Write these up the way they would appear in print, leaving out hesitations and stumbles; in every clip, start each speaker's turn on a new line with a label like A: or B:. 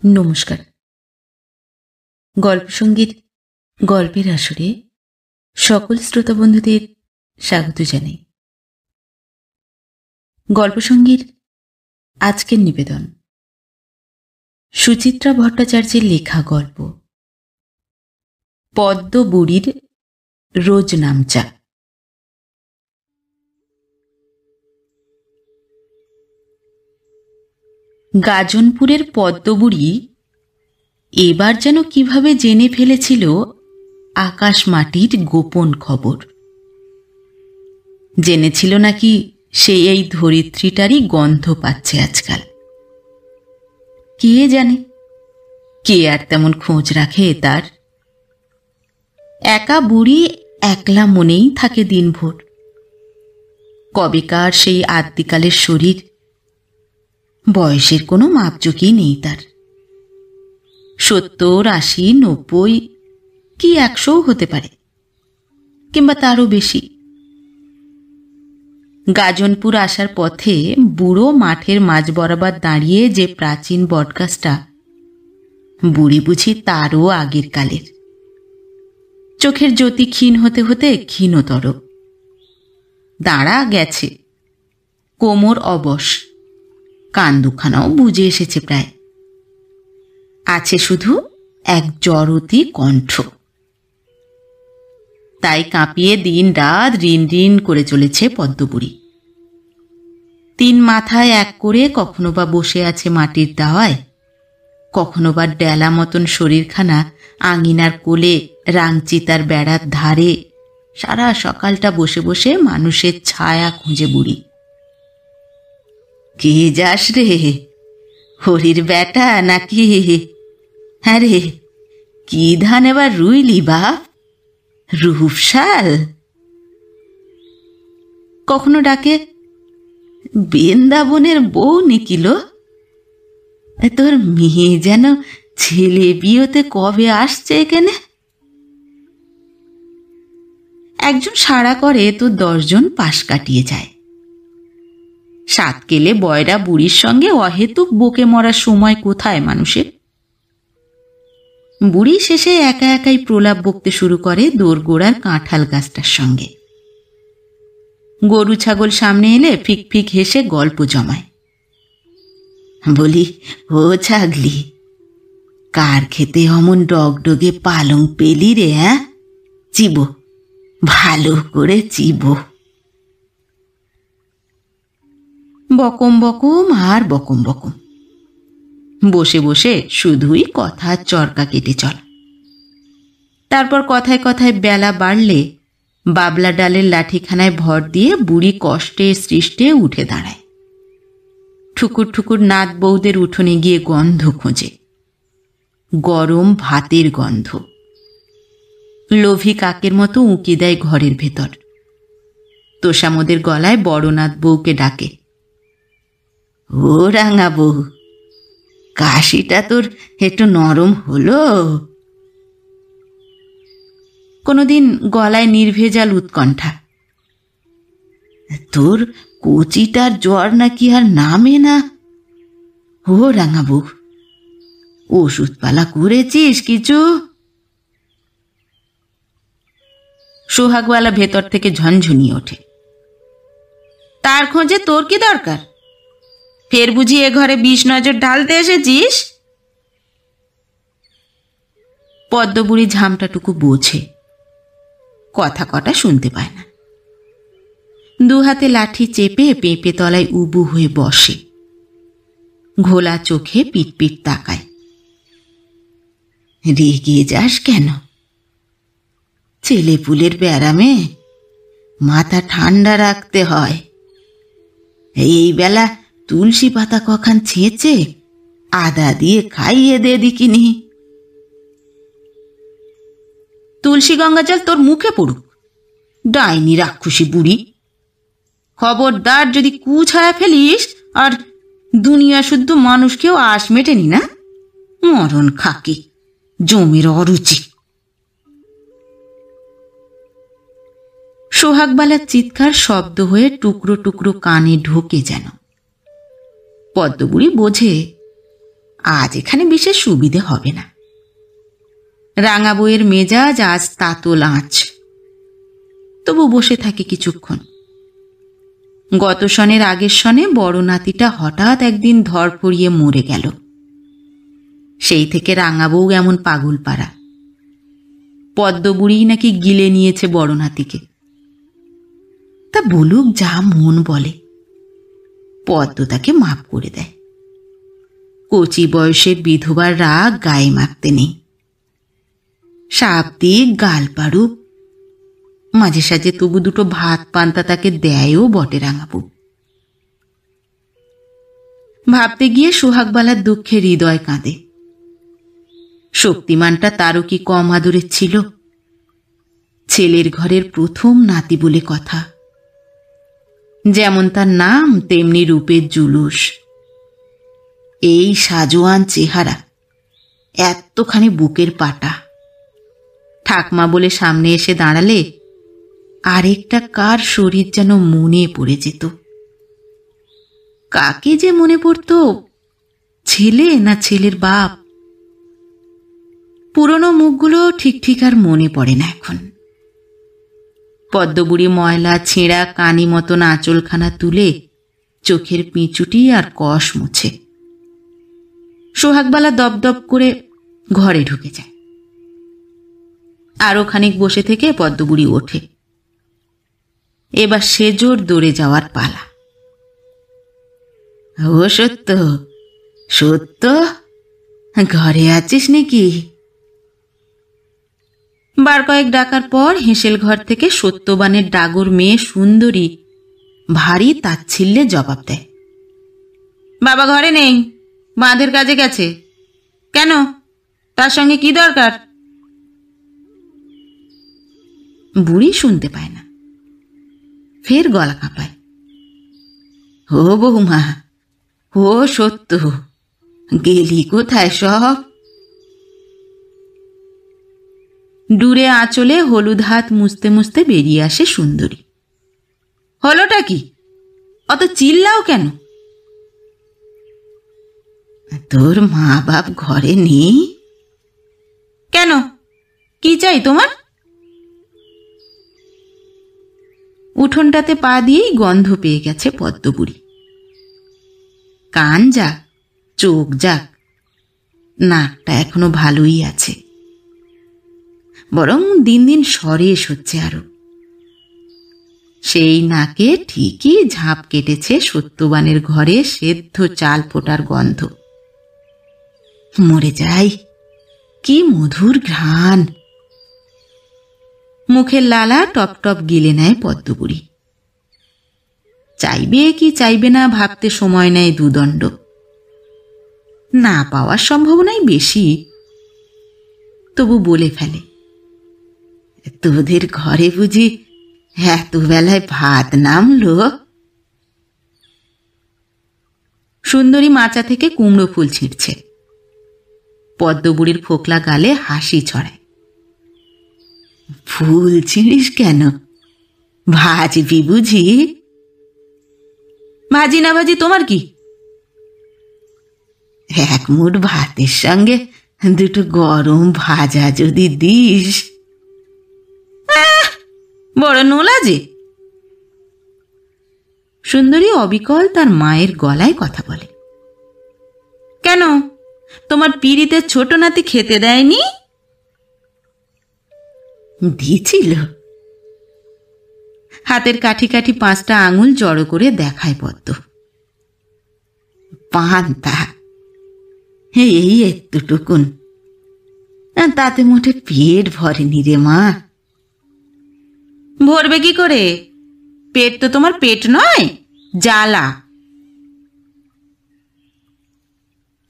A: নমস্কার। গল্পসঙ্গীত গল্পের আসরে সকল শ্রোতা বন্ধুদের স্বাগত জানাই। গল্পসঙ্গীর আজকের নিবেদন সুচিত্রা ভট্টাচার্যের লেখা গল্প পদ্ম বুড়ির রোজ নামচা। গাজনপুরের পদ্মবুড়ি এবার যেন কিভাবে জেনে ফেলেছিল আকাশ মাটির গোপন খবর। জেনেছিল নাকি সে এই ধরিত্রীটারই গন্ধ পাচ্ছে আজকাল। কে জানে, কে আর তেমন খোঁজ রাখে তার। একা বুড়ি একলা মনেই থাকে দিনভর। কবেকার সেই আদ্যিকালের শরীর, বয়সের কোনো মাপজোকি নেই তার। 70, 80, 90 কি 100 হতে পারে, কিংবা তারও বেশি। গাজনপুর আসার পথে বুড়ো মাঠের মাঝ বরাবর দাঁড়িয়ে যে প্রাচীন বটগাছটা, বুড়ি বুঝি তারও আগের কালের। চোখের জ্যোতি ক্ষীণ হতে হতে ক্ষীণতর। দাঁড়া গেছে, কোমর অবশ, কান দুখানাও বুঝে এসেছে প্রায়। আছে শুধু এক জড়তি কণ্ঠ। তাই কাঁপিয়ে দিন রাত রিন রিন করে চলেছে পদ্মবুড়ি। 3 মাথায় এক করে কখনো বা বসে আছে মাটির দাওয়ায়, কখনো বা ডেলা মতন শরীরখানা আঙিনার কোলে রাংচিতার বেড়ার ধারে সারা সকালটা বসে বসে মানুষের ছায়া খুঁজে বুড়ি। কে যাস রে, হরির বেটা নাকি? হ্যাঁ রে, কি ধান এবার রুইলি বাপ? রূপশাল। কখনো ডাকে, বৃন্দাবনের বউ নিকিল, তোর মেয়ে যেন ছেলে বিয়েতে কবে আসছে এখানে? একজন সাড়া করে তো 10 জন পাশ কাটিয়ে যায়। 7 কেলে বয়রা বুড়ির সঙ্গে অহেতুক বকে মরার সময় কোথায় মানুষের? বুড়ি শেষে একা একাই প্রলাপ বকতে শুরু করে দোরগোড়ার কাঁঠাল গাছটার সঙ্গে। গরু ছাগল সামনে এলে ফিক ফিক হেসে গল্প জমায়। বলি, ও ছাগলি, কার খেতে অমন ডগডগে পালং পেলি রে? হ্যাঁ, চিবো, ভালো করে চিবো। বকম বকম আর বকম বকম। বসে বসে শুধুই কথার চরকা কেটে চল। তারপর কথায় কথায় বেলা বাড়লে বাবলা ডালের লাঠিখানায় ভর দিয়ে বুড়ি কষ্টে সৃষ্টে উঠে দাঁড়ায়। ঠুকুর ঠুকুর নাত বউদের উঠোনে গিয়ে গন্ধ খোঁজে, গরম ভাতের গন্ধ। লোভী কাকের মতো উঁকি দেয় ঘরের ভেতর। তোষামোদের গলায় বড় নাত বউকে ডাকে, ও রাঙা বউ, কাশিটা তোর একটু নরম হলো? কোনোদিন গলায় নির্ভেজাল উৎকণ্ঠা, তোর কচিটার জ্বর নাকি আর নামে না? ও রাঙা বউ, ওষুধপালা করেছিস কিছু? সোহাগওয়ালা ভেতর থেকে ঝনঝনিয়ে ওঠে, তার খোঁজে তোর কি দরকার? ফের বুঝি এ ঘরে বিষ নজর ঢালতে এসেছিস? পদ্মবুড়ি ঝামটাটুকু বোঝে, কথা কটা শুনতে পায় না। 2 হাতে লাঠি চেপে পেঁপে তলায় উবু হয়ে বসে, ঘোলা চোখে পিটপিট তাকায়। রেগে যাস কেন? ছেলেপুলের ব্যারামে মাথা ঠান্ডা রাখতে হয়। এই বেলা তুলসী পাতা কখান ছেঁচে আদা দিয়ে খাইয়ে দে দিকিনি। তুলসী গঙ্গা জল তোর মুখে পড়ুক, ডাইনি রাক্ষসী বুড়ি। খবরদার যদি কুছায়া ফেলিস, আর দুনিয়া শুদ্ধ মানুষকেও আশ মেটেনি না? মরণ খাকি, জমের অরুচি। সোহাগবালার চিৎকার শব্দ হয়ে টুকরো টুকরো কানে ঢোকে যেন। পদ্মবুড়ি বোঝে আজ এখানে বিশেষ সুবিধে হবে না। রাঙা বউয়ের মেজাজ আজ তাতল আঁচ। তবু বসে থাকে কিছুক্ষণ। গত সনের আগের সনে বড় নাতিটা হঠাৎ একদিন ধরফড়িয়ে মরে গেল। সেই থেকে রাঙা বউ এমন পাগল পাড়া। পদ্মবুড়ি নাকি গিলে নিয়েছে বড় নাতিকে। তা বলুক, যা মন বলে। পদ্ম তাকে মাপ করে দেয়। কচি বয়সের বিধবার রাগ গায়ে মাখতে নেই। সাপ দিয়ে গাল পাড়ুক, মাঝে সাঝে তবু দুটো ভাত পান্তা তাকে দেয়ও বটে রাঙাবু। ভাবতে গিয়ে সোহাগবালার দুঃখে হৃদয় কাঁদে। শক্তিমানটা তারও কি কম আদরের ছিল? ছেলের ঘরের প্রথম নাতি বলে কথা। যেমন তার নাম তেমনি রূপের জুলুস। এই সাজোয়ান চেহারা, এতখানি বুকের পাটা। ঠাকমা বলে সামনে এসে দাঁড়ালে আরেকটা কার শরীর যেন মনে পড়ে যেত। কাকে যে মনে পড়ত, ছেলে না ছেলের বাপ? পুরনো মুখগুলো ঠিক ঠিক আর মনে পড়ে না এখন। পদ্মবুড়ি ময়লা ছেঁড়া কানি মতন আঁচলখানা তুলে চোখের পিঁচুটি আর কষ মুছে সোহাগবালা দপদপ করে ঘরে ঢুকে যায়। আরো খানিক বসে থেকে পদ্মবুড়ি ওঠে। এবার সেজোর দৌড়ে যাওয়ার পালা। ও সত্য, সত্য, ঘরে আছিস নাকি? বার কয়েক ডাকার পর হেঁসেল ঘর থেকে সত্যবানের ডাগর মেয়ে সুন্দরী ভারী তাচ্ছিল্যে জবাব দেয়, বাবা ঘরে নেই, বাঁধের কাজে গেছে। কেন, তার সঙ্গে কি দরকার? বুড়ি শুনতে পায় না, ফের গলা কাঁপায়, ও বৌমা, ও সত্য, গেলি কোথায় সব? ডুরে আঁচলে হলুদ হাত মুছতে মুছতে বেরিয়ে আসে সুন্দরী। হলোটা কি? অত চিল্লাও কেন? তোর মা বাপ ঘরে নেই? কেন, কি চাই তোমার? উঠোনটাতে পা দিয়েই গন্ধ পেয়ে গেছে পদ্মবুড়ি। কান যাক, চোখ যাক, নাকটা এখনো ভালোই আছে, বরং দিন দিন সরেস হচ্ছে আরো। সেই নাকে ঠিকই ঝাঁপ কেটেছে সত্যবানের ঘরে সেদ্ধ চাল ফোটার গন্ধ। মরে যাই, কি মধুর ঘ্রাণ! মুখের লালা টপ টপ গিলে নেয় পদ্মবুড়ি। চাইবে কি চাইবে না ভাবতে সময় নেয় দুদণ্ড। না পাওয়ার সম্ভাবনাই বেশি, তবু বলে ফেলে, তোদের ঘরে বুঝি এত বেলায় ভাত নামলো? সুন্দরী মাচা থেকে কুমড়ো ফুল ছিঁড়ছে। পদ্মবুড়ির ফোকলা গালে হাসি ছড়ায়। ফুল ছিঁড়িস কেন? ভাজবি বুঝি? ভাজি না ভাজি তোমার কি? এক মুঠ ভাতের সঙ্গে দুটো গরম ভাজা যদি দিস। বড় নোলা যে। সুন্দরী অবিকল তার মায়ের গলায় কথা বলে, কেন, তোমার পিড়িতে ছোট নাতি খেতে দেয়নি? দিয়েছিল। হাতের কাঠি কাঠি 5টা আঙুল জড়ো করে দেখায় পদ্ম। পান্তা, এই একটুটুকুন, তাতে মোটে পেট ভরেনি রে মা। ভরবে কি করে? পেট তো তোমার পেট নয়, জ্বালা।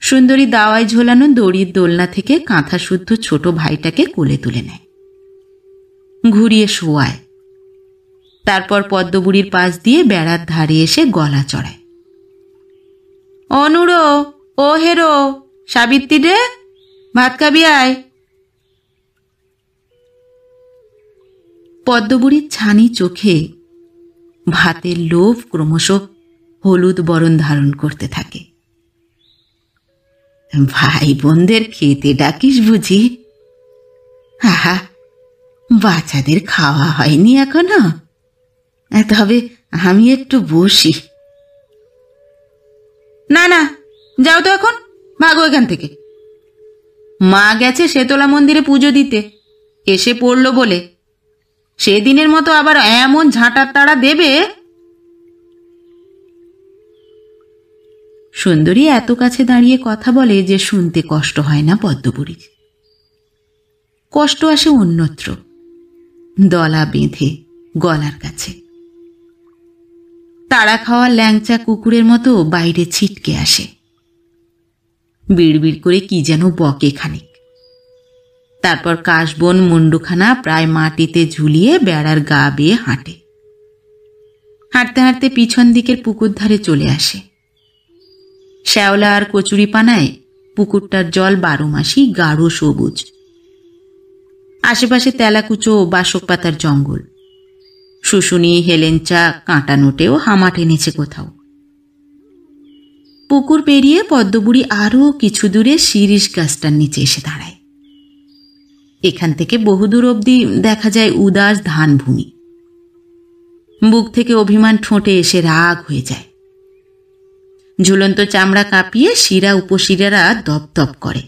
A: সুন্দরী দাওয়ায় ঝোলানো দড়ির দোলনা থেকে কাঁথা শুদ্ধ ছোট ভাইটাকে কোলে তুলে নেয়, ঘুরিয়ে শোয়ায়। তারপর পদ্মবুড়ির পাশ দিয়ে বেড়ার ধারে এসে গলা চড়ায়, অনুরো, ও হেরো, সাবিত্রী রে, ভাত খাবি আয়। পদ্মবুড়ির ছানি চোখে ভাতের লোভ ক্রমশ হলুদ বরণ ধারণ করতে থাকে। ভাই বোনদের খেতে ডাকিস বুঝি? আহা, বাচ্চাদের খাওয়া হয়নি এখনো। তবে আমি একটু বসি। না না, যাও তো এখন, ভাগো এখান থেকে। মা গেছে শেতলা মন্দিরে পুজো দিতে, এসে পড়ল বলে সেদিনের মতো আবার এমন ঝাঁটার তাড়া দেবে। সুন্দরী এত কাছে দাঁড়িয়ে কথা বলে যে শুনতে কষ্ট হয় না পদ্মপুরীর। কষ্ট আসে অন্যত্র, দলা বেঁধে গলার কাছে। তাড়া খাওয়া ল্যাংচা কুকুরের মতো বাইরে ছিটকে আসে, বিড়বিড় করে কি যেন বকে খানিক। তারপর কাশবন মুন্ডুখানা প্রায় মাটিতে ঝুলিয়ে বেড়ার গা বেয়ে হাঁটে। হাঁটতে হাঁটতে পিছন দিকের পুকুর ধারে চলে আসে। শ্যাওলা আর কচুরি পানায় পুকুরটার জল 12 মাসই গাঢ় সবুজ। আশেপাশে তেলাকুচো বাসক পাতার জঙ্গল। শুশুনি, হেলেঞ্চা, কাঁটা নোটেও হামা টেনেছে কোথাও। পুকুর পেরিয়ে পদ্মবুড়ি আরও কিছু দূরে শিরিষ গাছটার নিচে এসে দাঁড়ায়। এখান থেকে বহুদূর অবধি দেখা যায় উদাস ধানভূমি। বুক থেকে অভিমান ঠোঁটে এসে রাগ হয়ে যায়। ঝুলন্ত চামড়া কাঁপিয়ে শিরা উপশিরারা দপদপ করে।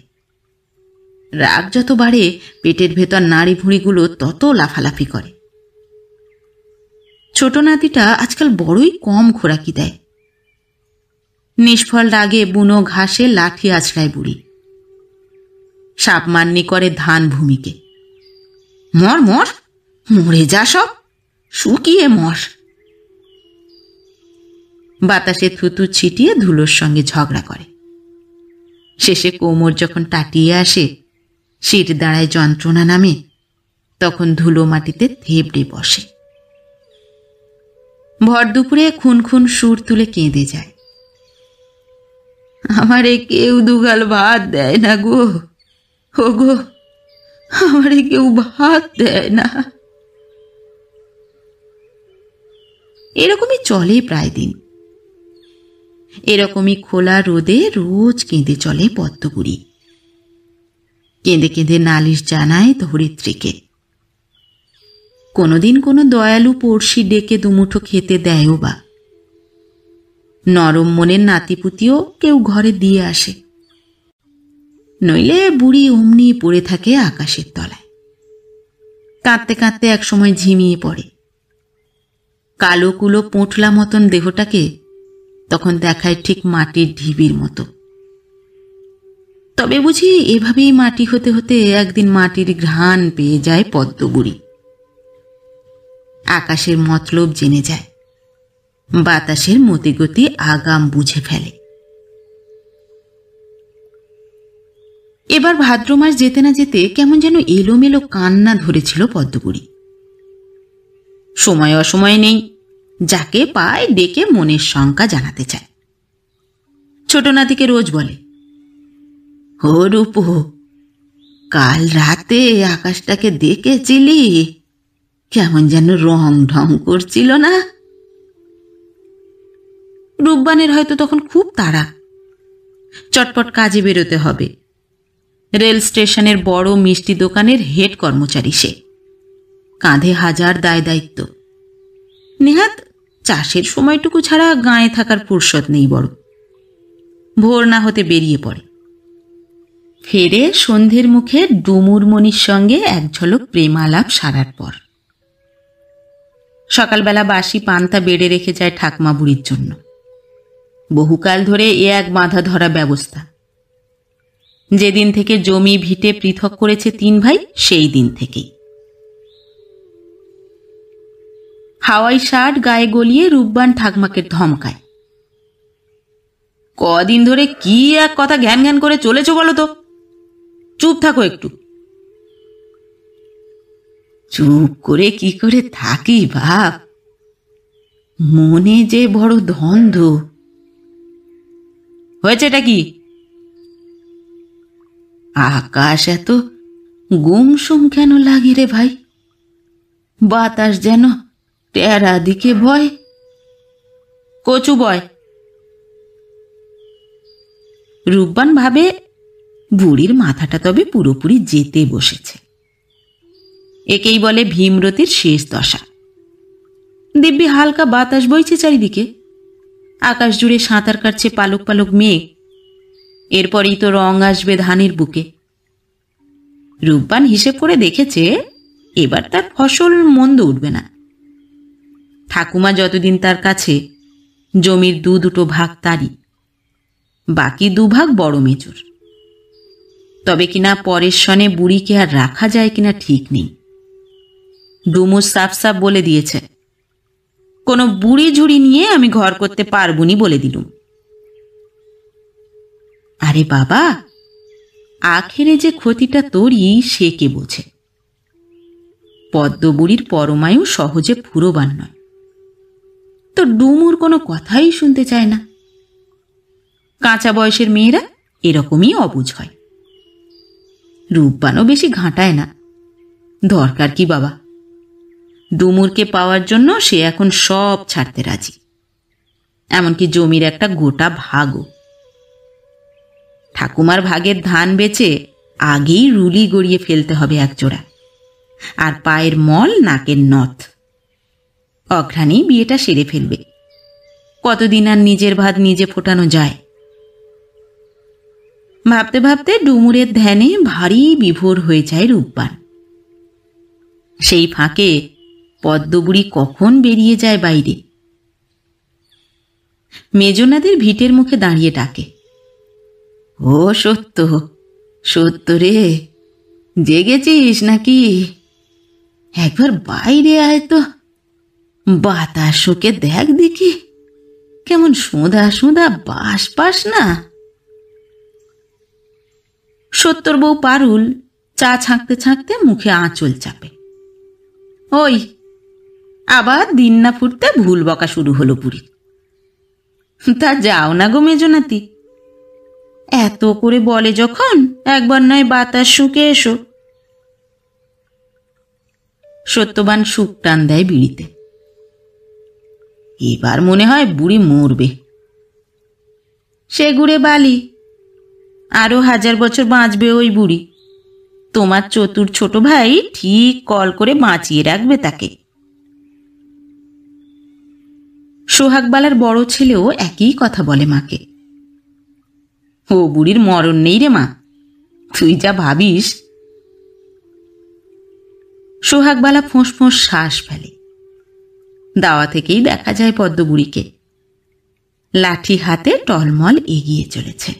A: রাগ যত বাড়ে পেটের ভেতর নাড়ি ভুঁড়িগুলো তত লাফালাফি করে। ছোট নাতিটা আজকাল বড়ই কম খোরাকি দেয়। নিষ্ফল রাগে বুনো ঘাসে লাঠি আছড়ায় বুড়ি। সাপ মান্নি করে ধান ভূমিকে। মর মর, মরে যা সব, শুকিয়ে মর। বাতাসে থুতু ছিটিয়ে ধুলোর সঙ্গে ঝগড়া করে। শেষে কোমর যখন টাটিয়ে আসে, শির দাঁড়ায় যন্ত্রণা নামে, তখন ধুলো মাটিতে থেবড়ে বসে। ভর দুপুরে খুন খুন সুর তুলে কেঁদে যায়। আমারে কেউ দুগাল ভাত দেয় না গো, ও গো, আমারে কেউ ভাত দেয় না। এরকমই চলে প্রায় দিন। এরকমই খোলা রোদে রোজ কেঁদে চলে পদ্মপুরী। কেঁদে কেঁদে নালিশ জানায় ধরিত্রীকে। কোনোদিন কোনো দয়ালু পড়শি ডেকে দুমুঠো খেতে দেয়ও বা। নরম মনের নাতিপুতিও কেউ ঘরে দিয়ে আসে। নইলে বুড়ি অমনি পড়ে থাকে আকাশের তলায়। কাঁদতে কাঁদতে একসময় ঝিমিয়ে পড়ে। কালো কুলো পোঁটলা মতন দেহটাকে তখন দেখায় ঠিক মাটির ঢিবির মতো। তবে বুঝি এভাবেই মাটি হতে হতে একদিন মাটির ঘ্রাণ পেয়ে যায় পদ্মবুড়ি। আকাশের মতলব জেনে যায়, বাতাসের মতিগতি আগাম বুঝে ফেলে। এবার ভাদ্র মাস যেতে না যেতে কেমন যেন এলোমেলো কান্না ধরেছিল পদ্মপুরী। সময় অসময় নেই, যাকে পায় ডেকে মনের শঙ্কা জানাতে চায়। ছোট নাতিকে রোজ বলে, ও রূপু, কাল রাতে আকাশটাকে দেখেছিলি? কেমন যেন রং ঢং করছিল না? রূপবানের হয়তো তখন খুব তাড়া, চটপট কাজে বেরোতে হবে। রেল স্টেশনের বড় মিষ্টি দোকানের হেড কর্মচারী সে। কাঁধে হাজার দায় দায়িত্ব। নেহাত চাষের সময়টুকু ছাড়া গাঁয়ে থাকার ফুরসত নেই বড়। ভোর না হতে বেরিয়ে পড়ে। ফেরে সন্ধ্যের মুখে ডুমুরমণির সঙ্গে এক ঝলক প্রেমালাপ সারার পর। সকালবেলা বাসি পান্তা বেড়ে রেখে যায় ঠাকমা বুড়ির জন্য। বহুকাল ধরে এ এক বাঁধা ধরা ব্যবস্থা। যেদিন থেকে জমি ভিটে পৃথক করেছে 3 ভাই, সেই দিন থেকেই। হাওয়াই শার্ট গায়ে গলিয়ে রূপবান ঠাকমাকে ধমকায়, কদিন ধরে কি এক কথা ঘ্যান ঘ্যান করে চলেছ বলো তো? চুপ থাকো একটু। চুপ করে কি করে থাকি ভাব, মনে যে বড় দ্বন্দ্ব। হয়েছেটা কি? আকাশ এত গুমসুম কেন লাগে রে ভাই? বাতাস যেন টেরা দিকে বয়। কচু বয়। রূপবান ভাবে বুড়ির মাথাটা তবে পুরোপুরি যেতে বসেছে। একেই বলে ভীমরতির শেষ দশা। দিব্যি হালকা বাতাস বইছে চারিদিকে, আকাশ জুড়ে সাঁতার কাটছে পালক পালক মেঘ। এরপরেই তো রং আসবে ধানের বুকে। রূপবান হিসেব করে দেখেছে এবার তার ফসল মন্দ উঠবে না। ঠাকুমা যতদিন তার কাছে, জমির দুটো ভাগ তারই, বাকি 2 ভাগ বড় মেজর। তবে কিনা পরের সনে বুড়িকে আর রাখা যায় কিনা ঠিক নেই। ডুমু সাফ সাফ বলে দিয়েছে, কোনো বুড়ি ঝুড়ি নিয়ে আমি ঘর করতে পারবনি বলে দিলুম। আরে বাবা, আখেরে যে ক্ষতিটা তোরই সে কে বোঝে। পদ্মবুড়ির পরমায়ু সহজে ফুরোবার নয়। তো ডুমুর কোনো কথাই শুনতে চায় না। কাঁচা বয়সের মেয়েরা এরকমই অবুঝ হয়। রূপবানও বেশি ঘাঁটায় না। দরকার কি বাবা, ডুমুরকে পাওয়ার জন্য সে এখন সব ছাড়তে রাজি, এমনকি জমির একটা গোটা ভাগও। ঠাকুমার ভাগের ধান বেচে আগেই রুলি গড়িয়ে ফেলতে হবে একজোড়া, আর পায়ের মল নাকের নথ। অঘ্রাণেই বিয়েটা সেরে ফেলবে। কতদিন আর নিজের ভাত নিজে ফোটানো যায়। ভাবতে ভাবতে ডুমুরের ধ্যানে ভারী বিভোর হয়ে যায় রূপবান। সেই ফাঁকে পদ্মবুড়ি কখন বেরিয়ে যায় বাইরে। মেজনাদের ভিটের মুখে দাঁড়িয়ে ডাকে, ও সত্য, সত্য রে, জেগেছিস নাকি? একবার বাইরে আয় তো, বাতাস শুকে দেখ দেখি, কেমন সোঁদা সোঁদা বাস পাস না। সত্যর বউ পারুল চা ছাঁকতে ছাঁকতে মুখে আঁচল চাপে। ওই আবার দিন না ফুটতে ভুল বকা শুরু হলো বুড়ি। তা যাও না গো মেজনাতি, এত করে বলে যখন একবার নয় বাতাস শুকে এসো। সত্যবান সুখ টান দেয় বিড়িতে। এবার মনে হয় বুড়ি মরবে। সে গুড়ে বালি, আরো 1000 বছর বাঁচবে ওই বুড়ি। তোমার চতুর ছোট ভাই ঠিক কল করে বাঁচিয়ে রাখবে তাকে। সোহাগবালার বড় ছেলেও একই কথা বলে মাকে। ও বুড়ির মরণ নেই রে মা, তুই যা ভাবিস। সোহাগবালা ফোঁস ফোঁস শ্বাস ফেলে। দাওয়া থেকেই দেখা যায় পদ্মবুড়িকে, লাঠি হাতে টলমল এগিয়ে চলেছে।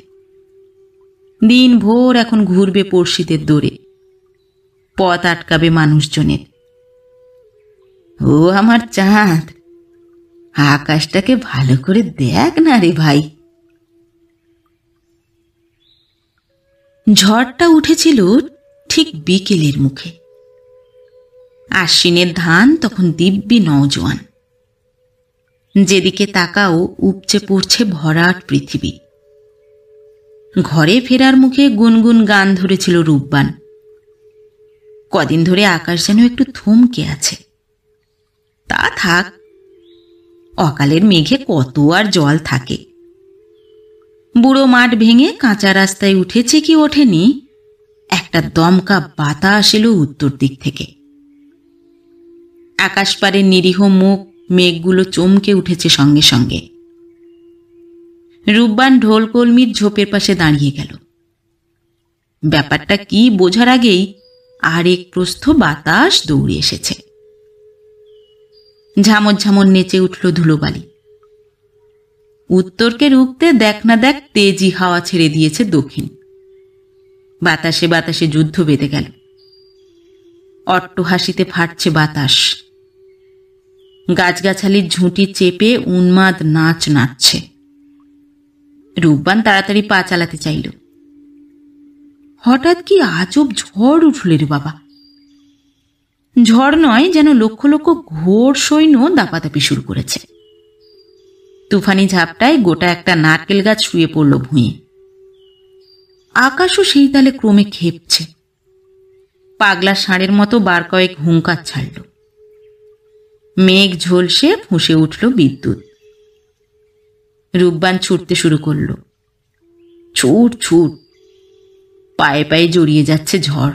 A: দিন ভোর এখন ঘুরবে পড়শিদের দৌড়ে, পথ আটকাবে মানুষজনের। ও আমার চাঁদ, আকাশটাকে ভালো করে দেখ না রে ভাই। ঝড়টা উঠেছিল ঠিক বিকেলের মুখে। আশ্বিনের ধান তখন দিব্যি নওজোয়ান। যেদিকে তাকাও উপচে পড়ছে ভরাট পৃথিবী। ঘরে ফেরার মুখে গুনগুন গান ধরেছিল রূপবান। কদিন ধরে আকাশ যেন একটু থমকে আছে। তা থাক, অকালের মেঘে কত আর জল থাকে। বুড়ো মাঠ ভেঙে কাঁচা রাস্তায় উঠেছে কি ওঠেনি, একটা দমকা বাতাস এলো উত্তর দিক থেকে। আকাশ পারের নিরীহ মুখ মেঘগুলো চমকে উঠেছে সঙ্গে সঙ্গে। রূপবান ঢোলকলমির ঝোপের পাশে দাঁড়িয়ে গেল। ব্যাপারটা কি বোঝার আগেই আরেক প্রস্থ বাতাস দৌড়ে এসেছে। ঝামর ঝামর নেচে উঠল ধুলোবালি। উত্তরকে রুখতে দেখ না দেখ তেজি হাওয়া ছেড়ে দিয়েছে দক্ষিণ। বাতাসে বাতাসে যুদ্ধ বেঁধে গেল। অট্টহাসিতে ফাটছে বাতাস। গাছগাছালির ঝুঁটি চেপে উন্মাদ নাচ নাচছে। রূপবান তাড়াতাড়ি পা চালাতে চাইল। হঠাৎ কি আজব ঝড় উঠল রে বাবা। ঝড় নয়, যেন লক্ষ লক্ষ ঘোর সৈন্য দাপাদাপি শুরু করেছে। তুফানি ঝাপটায় গোটা একটা নারকেল গাছ শুয়ে পড়ল ভুঁয়ে। আকাশও সেই তালে ক্রমে খেপছে। পাগলা ষাঁড়ের মতো বার কয়েক হুঙ্কার ছাড়ল। মেঘ ঝলসে ফুঁসে উঠল বিদ্যুৎ। রূপবান ছুটতে শুরু করল। ছুট ছুট। পায়ে পায়ে জড়িয়ে যাচ্ছে ঝড়,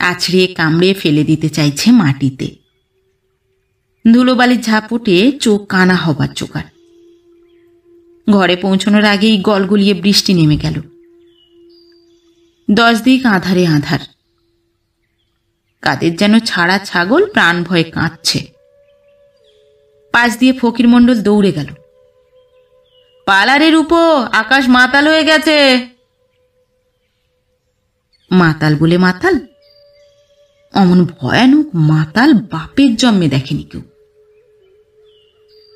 A: আছড়িয়ে কামড়ে ফেলে দিতে চাইছে মাটিতে। ধুলোবালির ঝাপটে চোখ কানা হবার জোগাড়। ঘরে পৌঁছানোর আগেই গলগলিয়ে বৃষ্টি নেমে গেল। 10 দিক আঁধারে আঁধার। কাদের যেন ছাড়া ছাগল প্রাণ ভয়ে কাঁদছে। পাশ দিয়ে ফকিরমণ্ডল দৌড়ে গেল। পালারের উপো, আকাশ মাতাল হয়ে গেছে। মাতাল বলে মাতাল? অমন ভয়ানক মাতাল বাপের জন্মে দেখেনি কেউ।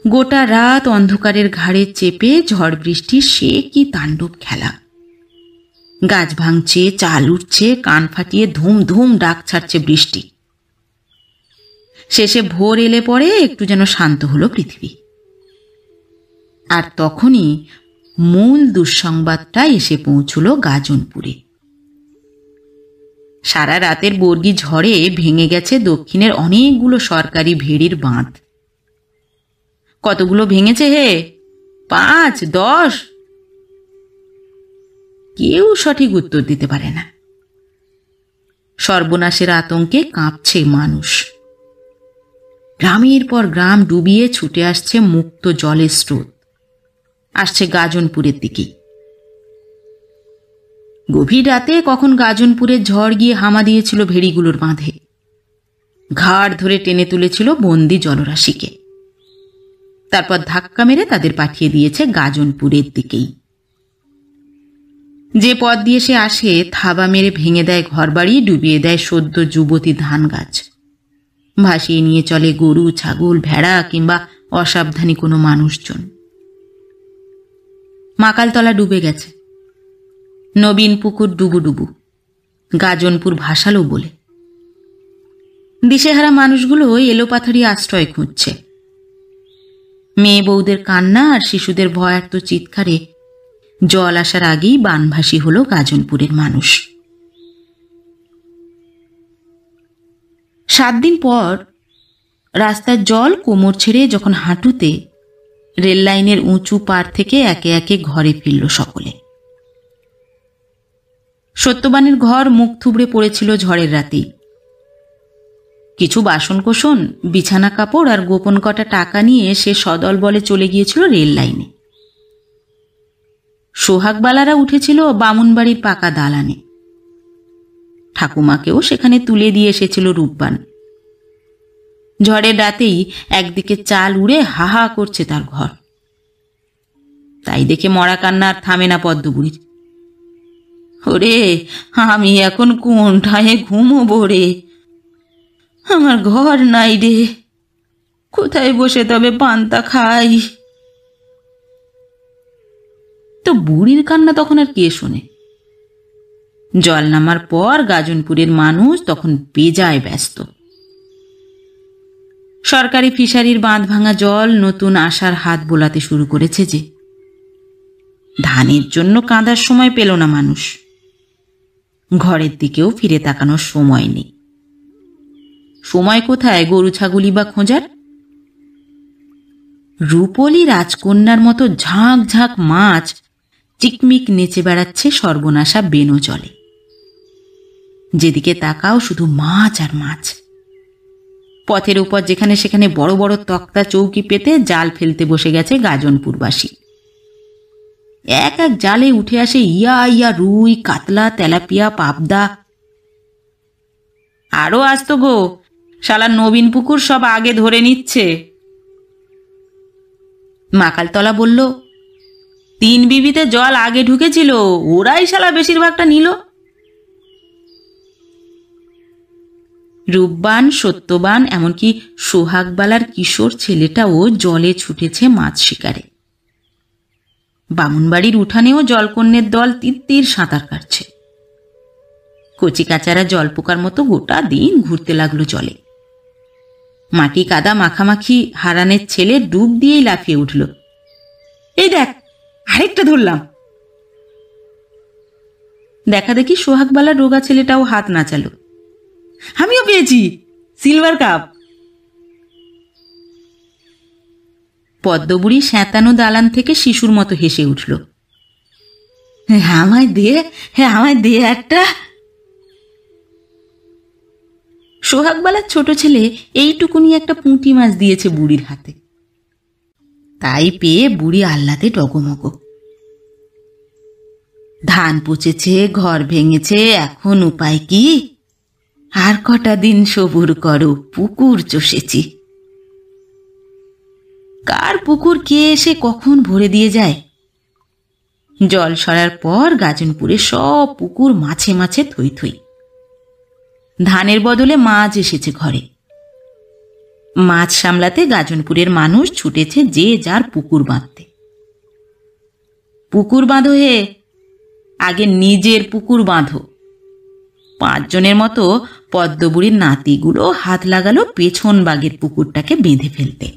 A: গোটা রাত অন্ধকারের ঘাড়ে চেপে ঝড় বৃষ্টি সে কি তাণ্ডব খেলা। গাছ ভাঙছে, চাল উঠছে, কান ফাটিয়ে ধুম ধুম ডাক ছাড়ছে বৃষ্টি। শেষে ভোর এলে পরে একটু যেন শান্ত হলো পৃথিবী। আর তখনই মূল দুঃসংবাদটা এসে পৌঁছল গাজনপুরে। সারা রাতের বর্গি ঝড়ে ভেঙে গেছে দক্ষিণের অনেকগুলো সরকারি ভেড়ির বাঁধ। কতগুলো ভেঙেছে হে? 5, 10? কেউ সঠিক উত্তর দিতে পারে না। সর্বনাশের আতঙ্কে কাঁপছে মানুষ। গ্রামের পর গ্রাম ডুবিয়ে ছুটে আসছে মুক্ত জলের স্রোত, আসছে গাজনপুরের দিকে। গভীর রাতে কখন গাজনপুরের ঝড় গিয়ে হামা দিয়েছিল ভেড়িগুলোর বাঁধে, ঘাড় ধরে টেনে তুলেছিল বন্দি জলরাশিকে। তারপর ধাক্কা মেরে তাদের পাঠিয়ে দিয়েছে গাজনপুরের দিকেই। যে পথ দিয়ে সে আসে থাবা মেরে ভেঙে দেয় ঘরবাড়ি, ডুবিয়ে দেয় সদ্য যুবতী ধান গাছ, ভাসিয়ে নিয়ে চলে গরু, ছাগল, ভেড়া কিংবা অসাবধানী কোনো মানুষজন। মাকালতলা ডুবে গেছে, নবীন পুকুর ডুবু ডুবু, গাজনপুর ভাসালো বলে। দিশেহারা মানুষগুলো এলোপাথারি আশ্রয় খুঁজছে। মেয়ে বউদের কান্না আর শিশুদের ভয়ার্ত চিৎকারে জল আসার আগেই বানভাসী হলো গাজনপুরের মানুষ। 7 দিন পর রাস্তার জল কোমর ছেড়ে যখন হাঁটুতে, রেল লাইনের উঁচু পার থেকে একে একে ঘরে ফিরল সকলে। সত্যবানের ঘর মুখ থুবড়ে পড়েছিল ঝড়ের রাতেই। কিছু বাসনকোসন, বিছানা কাপড় আর গোপন কটা টাকা নিয়ে সে সদল বলে চলে গিয়েছিল রেল লাইনে। সোহাগবালারা উঠেছিল বামুনবাড়ির পাকা দালানে। ঠাকুমাকেও সেখানে তুলে দিয়ে এসেছিল রূপবান। ঝড়ের রাতেই একদিকে চাল উড়ে হাহা করছে তার ঘর। তাই দেখে মরা কান্না আর থামে না পদ্মবুড়ির। ওরে, আমি এখন কোনটায় ঘুমোবো রে? আমার ঘর নাই রে, কোথায় বসে তবে পান্তা খাই? তো বুড়ির কান্না তখন আর কে শোনে? জল নামার পর গাজনপুরের মানুষ তখন বেজায় ব্যস্ত। সরকারি ফিশারির বাঁধ ভাঙা জল নতুন আশার হাত বোলাতে শুরু করেছে যে। ধানের জন্য কাঁদার সময় পেল না মানুষ, ঘরের দিকেও ফিরে তাকানোর সময় নেই। সময় কোথায় গরু ছাগলি বা খোঁজার? রূপলি রাজকন্যার মতো ঝাঁক ঝাঁক মাছ চিকমিক নেচে বেড়াচ্ছে সর্বনাশা বেনো জলে। যেদিকে তাকাও শুধু মাছ আর মাছ। পথের উপর যেখানে সেখানে বড় বড় তক্তা চৌকি পেতে জাল ফেলতে বসে গেছে গাজনপুরবাসী। এক এক জালে উঠে আসে ইয়া ইয়া রুই, কাতলা, তেলাপিয়া, পাবদা। আরো আসতো গো, শালা নবীন পুকুর সব আগে ধরে নিচ্ছে। মাকালতলা বলল, 3 বিবিতে জল আগে ঢুকেছিল, ওরাই শালা বেশিরভাগটা নিল। রূপবান, সত্যবান, এমনকি সোহাগবালার কিশোর ছেলেটাও জলে ছুটেছে মাছ শিকারে। বামুনবাড়ির উঠানেও জলকন্যের দল তিত্তির সাঁতার কাটছে। কচিকাচারা জলপোকার মতো গোটা দিন ঘুরতে লাগলো জলে। মাটি কাদা মাখামাখি হারানের ছেলে ডুব দিয়েই লাফিয়ে উঠল। এই দেখ, আরেকটা ধরলাম। দেখা দেখি সোহাগবালার রোগা ছেলেটাও হাত নাচালো। আমিও পেয়েছি, সিলভার কাপ। পদ্মবুড়ি স্যাঁতানো দালান থেকে শিশুর মতো হেসে উঠল। আমায় দিয়ে, আমায় দিয়ে একটা। সোহাগবালার ছোট ছেলে এইটুকুনি একটা পুঁটি মাছ দিয়েছে বুড়ির হাতে। তাই পেয়ে বুড়ি আহ্লাদে ডগমগ। ধান পচেছে, ঘর ভেঙেছে, এখন উপায় কি? আর কটা দিন সবুর করো, পুকুর চষেছি। কার পুকুর কে এসে কখন ভরে দিয়ে যায়। জল সরার পর গাজনপুরে সব পুকুর মাছে মাছে থই থই। ধানের বদলে মাছ এসেছে ঘরে। মাছ সামলাতে গাজনপুরের মানুষ ছুটেছে যে যার পুকুর বাঁধতে। পুকুর বাঁধো হে, আগে নিজের পুকুর বাঁধো। 5 জনের মতো পদ্মবুড়ির নাতিগুলো হাত লাগালো পেছন বাগের পুকুরটাকে বেঁধে ফেলতে।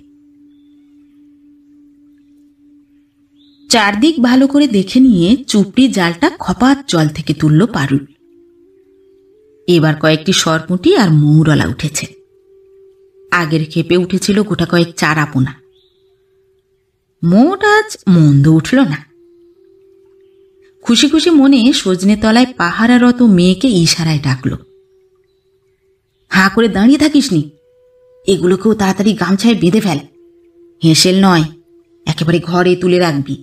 A: চারদিক ভালো করে দেখে নিয়ে চুপড়ি জালটা খপাত জল থেকে তুলল পারুল। এবার কয়েকটি সরপুঁটি আর মৌরলা উঠেছে। আগের খেপে উঠেছিল গোটা কয়েক চারাপোনা। মোট আজ মন্দ উঠল না। খুশি খুশি মনে সজনে তলায় পাহারারত মেয়েকে ইশারায় ডাকল। হাঁ করে দাঁড়িয়ে থাকিসনি, এগুলোকেও তাড়াতাড়ি গামছায় বেঁধে ফেল। হেঁসেল নয়, একেবারে ঘরে তুলে রাখবি।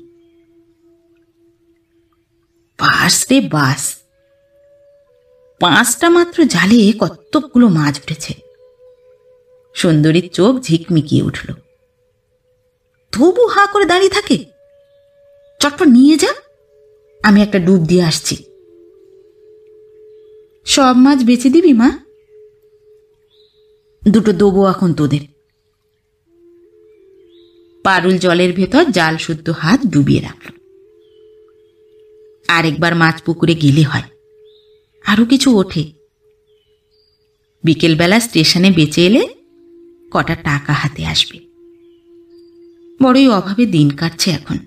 A: বাস রে বাস, 5টা মাত্র জালে কতগুলো মাছ উঠেছে। সুন্দরীর চোখ ঝিকমিকিয়ে উঠল। তবু হাঁ করে দাঁড়িয়ে থাকে। চটপট নিয়ে যা, আমি একটা ডুব দিয়ে আসছি। সব মাছ বেচে দিবি মা? 2টো দেবো এখন তোদের। পারুল জলের ভেতর জাল শুদ্ধ হাত ডুবিয়ে রাখল। আরেকবার মাছ পুকুরে গেলে হয়, আরো কিছু ওঠে। বিকেলবেলা স্টেশনে বেচে এলে কটা টাকা হাতে আসবে। বড়ই অভাবে দিন কাটছে এখন।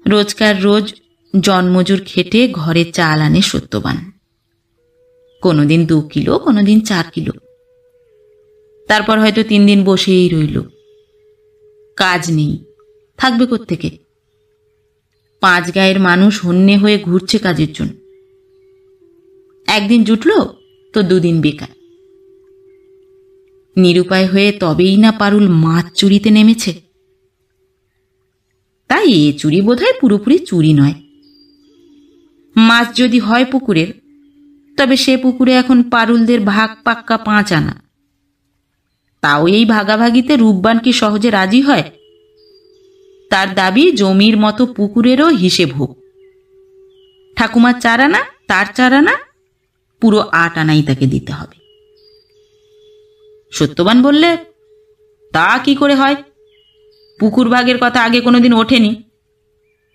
A: রোজকার রোজ জন্মজুর খেটে ঘরে চাল আনে সত্যবান। কোনোদিন 2 কিলো, কোনোদিন 4 কিলো। তারপর হয়তো 3 দিন বসেই রইল। কাজ নেই, থাকবে কোত্থেকে? 5 গায়ের মানুষ হন্যে হয়ে ঘুরছে কাজের জন্য। একদিন জুটলো তো 2 দিন বেকার। নিরুপায় হয়ে তবেই না পারুল মাছ চুরিতে নেমেছে। তাই এ চুরি বোধহয় পুরোপুরি চুরি নয়। মাছ যদি হয় পুকুরের, তবে সে পুকুরে এখন পারুলদের ভাগ পাক্কা 5 আনা। তাও এই ভাগাভাগিতে রূপবান কি সহজে রাজি হয়? তার দাবি জমির মতো পুকুরেরও হিসেব হোক। ঠাকুমার 4 আনা, তার 4 আনা, পুরো 8 আনাই তাকে দিতে হবে। সত্যবান বললে, তা কি করে হয়? পুকুর ভাগের কথা আগে কোনোদিন ওঠেনি।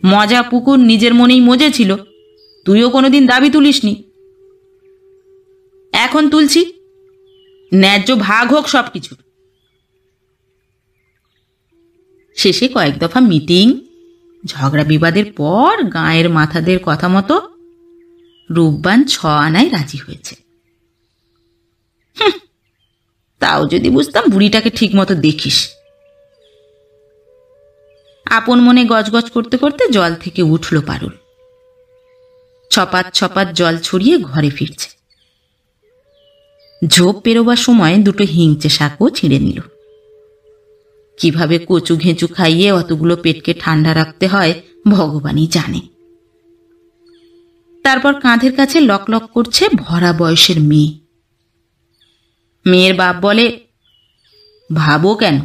A: মজা পুকুর নিজের মনেই মজেছিল, তুইও কোনোদিন দাবি তুলিসনি। এখন তুলছি, ন্যায্য ভাগ হোক সবকিছু। শেষে কয়েক দফা মিটিং, ঝগড়া বিবাদের পর গাঁয়ের মাথাদের কথা মতো রূপবান 6 আনায় রাজি হয়েছে। তাও যদি বুঝতাম বুড়িটাকে ঠিক মতো দেখিস। আপন মনে গজগজ করতে করতে জল থেকে উঠল পারুল। ছপাত ছপাত জল ছড়িয়ে ঘরে ফিরছে। ঝোপ পেরোবার সময় 2টো হিংচে শাকও ছিঁড়ে নিল। কিভাবে কচু ঘেঁচু খাইয়ে অতগুলো পেটকে ঠান্ডা রাখতে হয় ভগবানই জানে। তারপর কাঁধের কাছে লক লক করছে ভরা বয়সের মেয়ে। মেয়ের বাপ বলে, ভাবো কেন,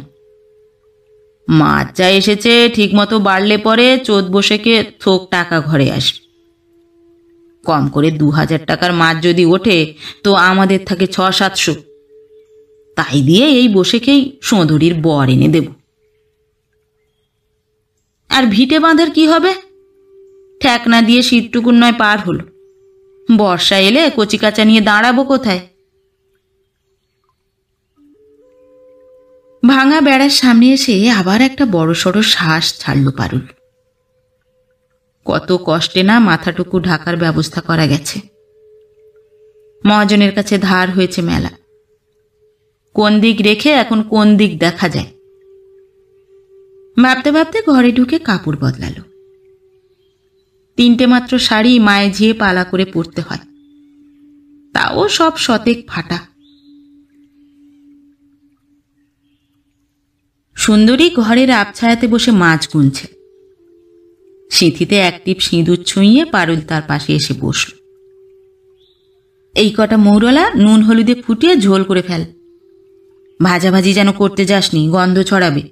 A: মাছ যা এসেছে ঠিক মতো বাড়লে পরে চোদ বসেকে থোক টাকা ঘরে আসবে। কম করে 2000 টাকার মাছ যদি ওঠে তো আমাদের থাকে 600-700। তাই দিয়ে এই বসেকেই সোঁদরির বর এনে দেব। আর ভিটে বাঁধার কি হবে? ঠেকনা দিয়ে শীতটুকুন নয় পার হলো, বর্ষা এলে কচিকাচা নিয়ে দাঁড়াবো কোথায়? ভাঙা বেড়ার সামনে এসে আবার একটা বড়সড় শ্বাস ছাড়ল পারুল। কত কষ্টে না মাথাটুকু ঢাকার ব্যবস্থা করা গেছে। মহাজনের কাছে ধার হয়েছে মেলা। কোন দিক রেখে এখন কোন দিক দেখা যায়। ভাবতে ভাবতে ঘরে ঢুকে কাপড় বদলালো। 3টে মাত্র শাড়ি মায়ে ঝিয়ে পালা করে পরতে হয়, তাও সব শতেক ফাটা। সুন্দরী ঘরের আবছায়াতে বসে মাছ গুনছে। সিঁথিতে এক টিপ সিঁদুর ছুঁইয়ে পারুল তার পাশে এসে বসল। এই কটা মৌরলা নুন হলুদে ফুটিয়ে ঝোল করে ফেল, ভাজাভাজি যেন করতে যাসনি, গন্ধ ছড়াবে।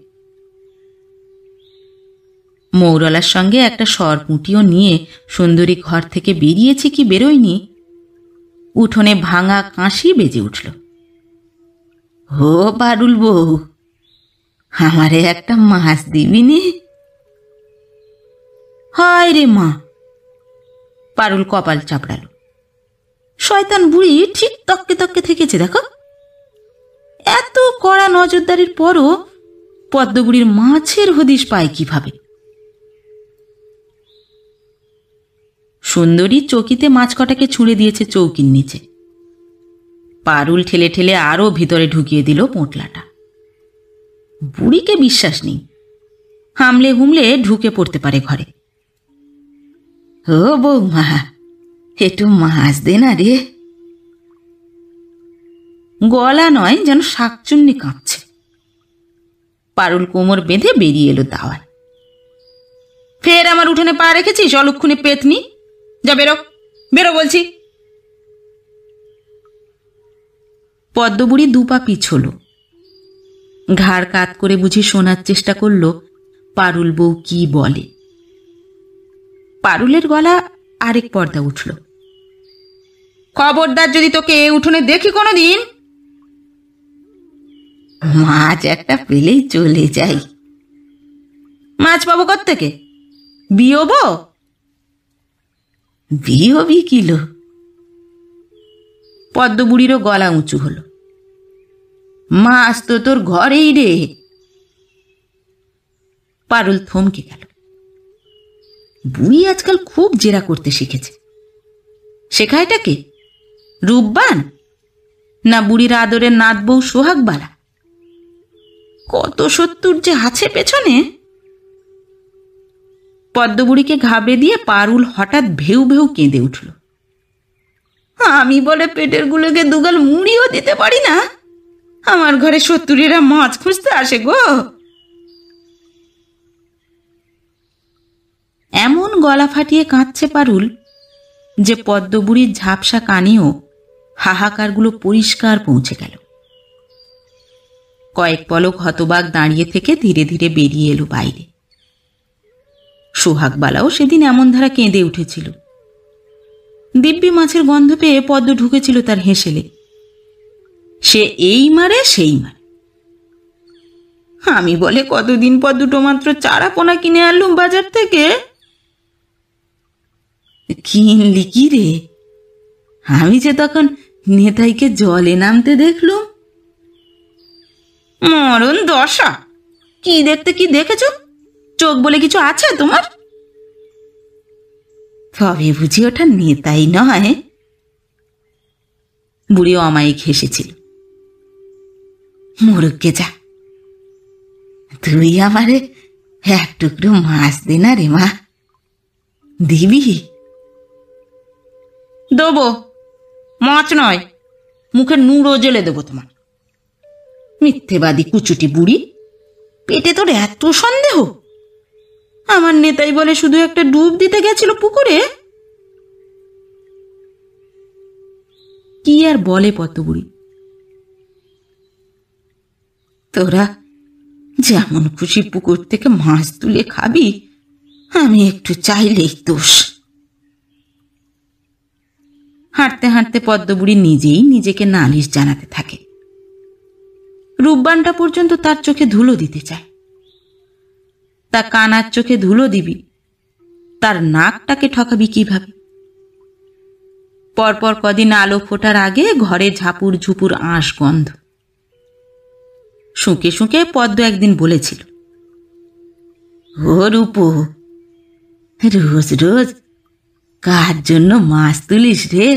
A: মৌরলার সঙ্গে একটা সরপুঁটিও নিয়ে সুন্দরী ঘর থেকে বেরিয়েছে কি বেরোয়নি, উঠোনে ভাঙা কাঁশি বেজে উঠল। ও পারুল বউ, আমারে একটা মাছ দিবি নি? হায় রে মা! পারুল কপাল চাপড়ালো। শয়তান বুড়ি ঠিক তককে তককে থেকেছে দেখো। এত কড়া নজরদারির পরও পদ্মবুড়ির মাছের হদিশ পায় কিভাবে? সুন্দরী চকিতে মাছ কটাকে ছুঁড়ে দিয়েছে চৌকির নিচে। পারুল ঠেলে ঠেলে আরো ভিতরে ঢুকিয়ে দিল পোঁটলাটা। বুড়িকে বিশ্বাস নেই, হামলে হুমলে ঢুকে পড়তে পারে ঘরে। ও বৌমা, একটু মাছ দে না রে। গলা নয়, যেন শাকচুন্নি কাঁপছে। পারুল কোমর বেঁধে বেরিয়ে এলো দাওয়ায়। ফের আমার উঠোনে পা রেখেছিস অলক্ষণে পেতনি? যা বেরো, বেরো বলছি। পদ্মবুড়ি দুপা পিছল, ঘাড় কাত করে বুঝি শোনার চেষ্টা করল পারুল বউ কি বলে। পারুলের গলা আরেক পর্দা উঠল। খবরদার যদি তোকে এ উঠোনে দেখি কোনোদিন। মাছ একটা পেলেই চলে যাই। মাছ পাবো কোত্থেকে? বিয়োবো? বিয়োবি কিলো? পদ্মবুড়িরও গলা উঁচু হলো। মাছ তো তোর ঘরেই রে। পারুল থমকে গেল। বুড়ি আজকাল খুব জেরা করতে শিখেছে। শেখায়টা কে? রূপবান না বুড়ির আদরের নাত বউ সোহাগবালা? কত সত্তর যে আছে পেছনে। পদ্মবুড়িকে ঘাবড়ে দিয়ে পারুল হঠাৎ ভেউ ভেউ কেঁদে উঠল। আমি বলে পেটের গুলোকে দুগাল মুড়িও দিতে পারি না, আমার ঘরে সত্তরেরা মাছ খুঁজতে আসে গো। এমন গলা ফাটিয়ে কাঁদছে পারুল যে পদ্মবুড়ির ঝাপসা কানেও হাহাকারগুলো পরিষ্কার পৌঁছে গেল। কয়েক পলক হতবাক দাঁড়িয়ে থেকে ধীরে ধীরে বেরিয়ে এলো বাইরে। সোহাগবালাও সেদিন এমন ধারা কেঁদে উঠেছিল। দিব্যি মাছের গন্ধ পেয়ে পদ্ম ঢুকেছিল তার হেসেলে। সে এই মারে সেই মারে। আমি বলে কতদিন পর দুটো মাত্র চারা পোনা কিনে আনলুম বাজার থেকে। কিনলি কি রে? আমি যে তখন নেতাইকে জলে নামতে দেখলুম। মরণ দশা! কি দেখতে কি দেখেছ? চোখ বলে কিছু আছে তোমার? তবে বুঝি ওটা নেতাই নয়? বুড়ি অমায়িক হেসেছিল। মুরুগকে যা, তুই আমারে এক টুকরো মাছ দে না রে মা। দিবি? দেবো, মাছ নয়, মুখে নুড়ো জেলে দেবো তোমার। মিথ্যেবাদী কুচুটি বুড়ি, পেটে তোর এত সন্দেহ? আমার নেতাই বলে শুধু একটা ডুব দিতে গেছিল পুকুরে। কি আর বলে পদ্মবুড়ি। তোরা যেমন খুশি পুকুর থেকে মাছ তুলে খাবি, আমি একটু চাইলেই দোষ। হাঁটতে হাঁটতে পদ্মবুড়ি নিজেই নিজেকে নালিশ জানাতে থাকে। রূপবানটা পর্যন্ত তার চোখে ধুলো দিতে চায়। তা কানার চোখে ধুলো দিবি, তার নাকটাকে ঠকাবি কিভাবে? পরপর কদিন আলো ফোটার আগে ঘরে ঝাপুর ঝুপুর আঁশ গন্ধ। শুঁকে শুঁকে পদ্ম একদিন বলেছিল, ও রূপো, রোজ রোজ কার জন্য মাছ তুলিস রে?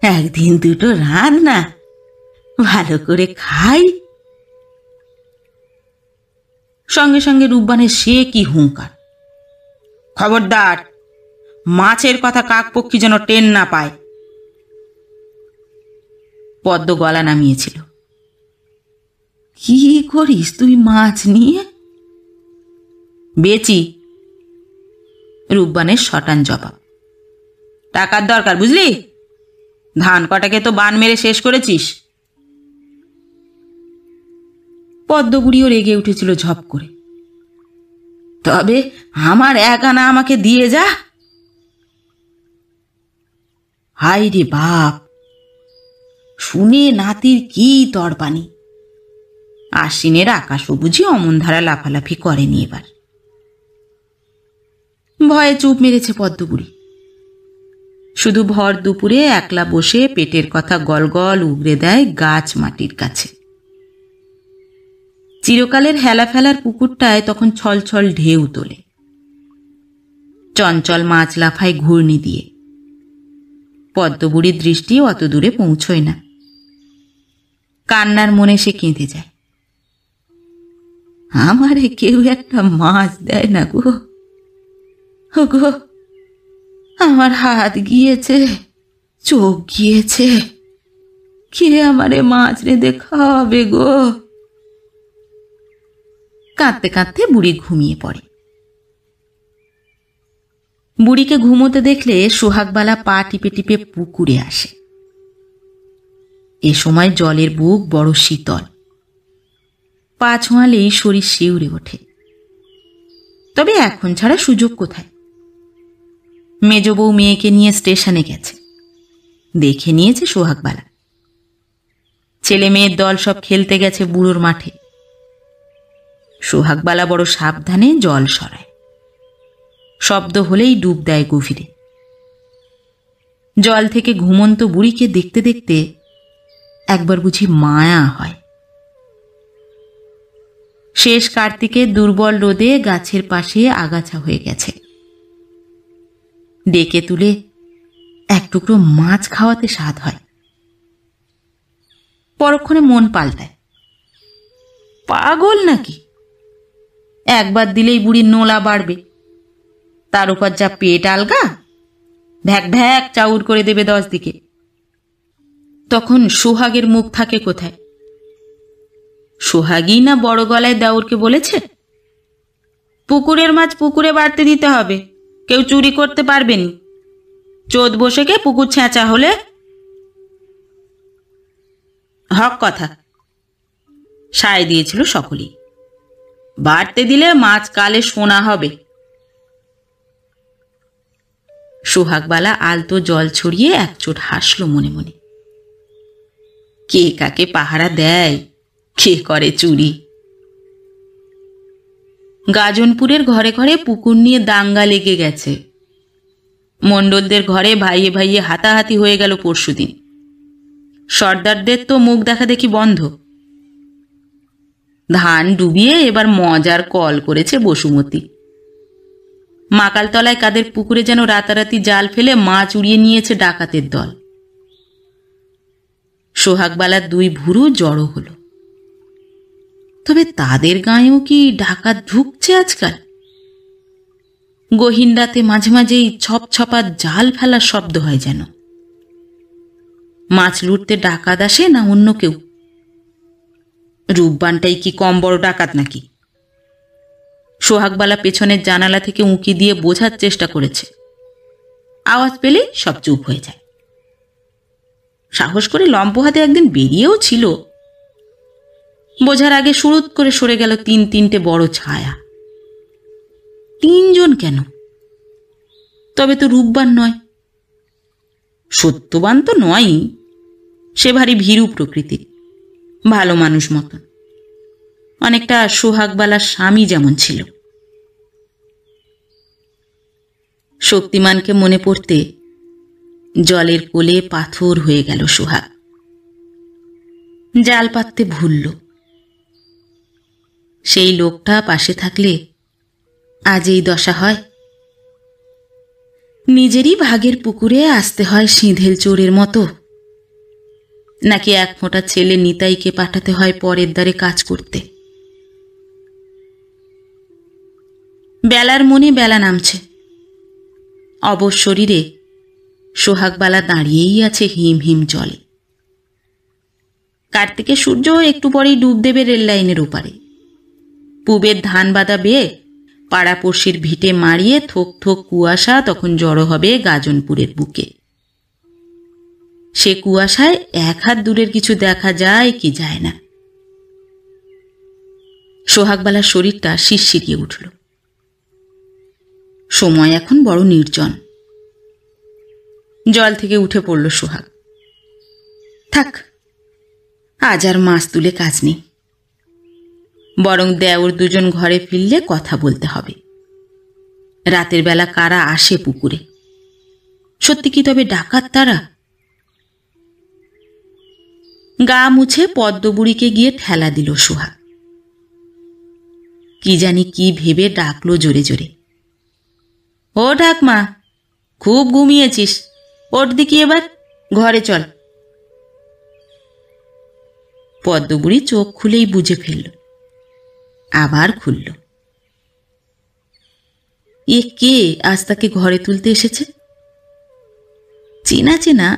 A: একদিন দুটো রাঁধ না, ভালো করে খাই। সঙ্গে সঙ্গে রূপবানের সে কি হুঙ্কার, খবরদার মাছের কথা কাকপক্ষী যেন টেন না পায়। পদ্ম গলা নামিয়েছিল। কি করিস তুই মাছ নিয়ে? বেচি, রূপবানের শটান জবাব। টাকার দরকার বুঝলি, ধান কটাকে তো বান মেরে শেষ করেছিস। পদ্মবুড়িও রেগে উঠেছিল ঝপ করে। তবে আমার এক আনা আমাকে দিয়ে যা। হাই রে বাপ, শুনে নাতির কি তরপানি। আশ্বিনের আকাশও বুঝি অমন ধারা লাফালাফি করেনি এবার। ভয়ে চুপ মেরেছে পদ্মবুড়ি। শুধু ভর দুপুরে একলা বসে পেটের কথা গলগল উগরে দেয় গাছ মাটির কাছে। চিরকালের হেলা ফেলার পুকুরটায় তখন ছলছল ঢেউ তোলে। চঞ্চল মাছ লাফায় ঘূর্ণি দিয়ে। পদ্মবুড়ির দৃষ্টি অত দূরে পৌঁছয় না। কান্নার মনে সে কেঁদে যায়। আমারে কেউ একটা মাছ দেয় না গো, গো, আমার হাত গিয়েছে, চোখ গিয়েছে, কে আমারে মাছ রেঁধে খাওয়াবে গো। কাঁদতে কাঁদতে বুড়ি ঘুমিয়ে পড়ে। বুড়িকে ঘুমোতে দেখলে সোহাগবালা পা টিপে টিপে পুকুরে আসে। এ সময় জলের বুক বড় শীতল, পা ছোঁয়ালেই শরীর শিউরে ওঠে। তবে এখন ছাড়া সুযোগ কোথায়? মেজ বউ মেয়েকে নিয়ে স্টেশনে গেছে, দেখে নিয়েছে সোহাগবালা। ছেলে মেয়ের দল সব খেলতে গেছে বুড়োর মাঠে। সোহাগবালা বড় সাবধানে জল সরায়, শব্দ হলেই ডুব দেয় গভীরে। জল থেকে ঘুমন্ত বুড়িকে দেখতে দেখতে একবার বুঝি মায়া হয়। শেষ কার্তিকে দুর্বল রোদে গাছের পাশে আগাছা হয়ে গেছে। ডেকে তুলে এক টুকরো মাছ খাওয়াতে স্বাদ হয়। পরক্ষণে মন পাল্টায়। পাগল নাকি? একবার দিলেই বুড়ির নোলা বাড়বে, তার উপর যা পেট আলগা, ভ্যাক ভ্যাক চাউর করে দেবে 10 দিকে। তখন সোহাগের মুখ থাকে কোথায়? সোহাগই না বড় গলায় দেওরকে বলেছে, পুকুরের মাছ পুকুরে বাড়তে দিতে হবে, কেউ চুরি করতে পারবেনি। চোদ বসেকে পুকুর ছেঁচা হলে হক কথা, সায় দিয়েছিল সকলেই। বাড়তে দিলে মাছ কালে সোনা হবে। সোহাগবালা আলতো জল ছড়িয়ে একচোট হাসল মনে মনে। কে কাকে পাহারা দেয়, কে করে চুরি। গাজনপুরের ঘরে ঘরে পুকুর নিয়ে দাঙ্গা লেগে গেছে। মণ্ডলদের ঘরে ভাইয়ে ভাইয়ে হাতাহাতি হয়ে গেল পরশুদিন। সর্দারদের তো মুখ দেখা দেখি বন্ধ। ধান ডুবিয়ে এবার মজার কল করেছে বসুমতী। মাকালতলায় কাদের পুকুরে যেন রাতারাতি জাল ফেলে মাছ উড়িয়ে নিয়েছে ডাকাতের দল। সোহাগবালার 2 ভুরু জড়ো হলো। তবে তাদের গায়েও কি ডাকাত ঢুকছে আজকাল? গহীন রাতে মাঝে মাঝেই ছপ ছপা জাল ফেলার শব্দ হয় যেন। মাছ লুটতে ডাকাত আসে না অন্য কেউ? রূপবানটাই কি কম বড় ডাকাত নাকি? সোহাগবালা পেছনের জানালা থেকে উঁকি দিয়ে বোঝার চেষ্টা করেছে। আওয়াজ পেলেই সব চুপ হয়ে যায়। সাহস করে লম্ব হাতে একদিন বেরিয়েও ছিল। বোঝার আগে সুরুত করে সরে গেল 3-3টে বড় ছায়া। 3 জন কেন? তবে তো রূপবান নয়। সত্যবান তো নয়ই, সে ভারী ভীরু প্রকৃতির, ভালো মানুষ মতন, অনেকটা সোহাগবালার স্বামী যেমন ছিল। শক্তিমানকে মনে পড়তে জলের কোলে পাথর হয়ে গেল সোহাগ। জাল পাততে ভুলল। সেই লোকটা পাশে থাকলে আজ এই দশা হয়? নিজেরই ভাগের পুকুরে আসতে হয় সিঁধেল চোরের মতো, নাকি এক ফোঁটা ছেলে নিতাইকে পাঠাতে হয় পরের দ্বারে কাজ করতে? বেলার মনে বেলা নামছে। অবশ শরীরে সোহাগবালা দাঁড়িয়েই আছে হিম হিম জলে। কার্তিকের সূর্য একটু পরেই ডুব দেবে রেল লাইনের ওপারে। পূবের ধান বাঁধা বেয়ে পাড়াপড়শির ভিটে মারিয়ে থোক থোক কুয়াশা তখন জড়ো হবে গাজনপুরের বুকে। সে কুয়াশায় এক হাত দূরের কিছু দেখা যায় কি যায় না। সোহাগবালার শরীরটা শিরশিরিয়ে উঠল। সময় এখন বড় নির্জন। জল থেকে উঠে পড়ল সোহাগ। থাক, আজ আর মাছ তুলে কাজ নেই, বরং দেওর দুজন ঘরে ফিরলে কথা বলতে হবে। রাতের বেলা কারা আসে পুকুরে? সত্যি কি তবে ডাকাত তারা? গা মুছে পদ্মবুড়িকে গিয়ে ঠেলা দিল সোহাগ। কি জানি কি ভেবে ডাকলো জোরে জোরে, ও ঠাকমা, খুব ঘুমিয়েছিস, ওঠ দেখি এবার, ঘরে চল। পদ্মবুড়ি চোখ খুলেই বুঝে ফেলল, আবার খুলল। এ কে আজ তাকে ঘরে তুলতে এসেছে? চেনা চেনা,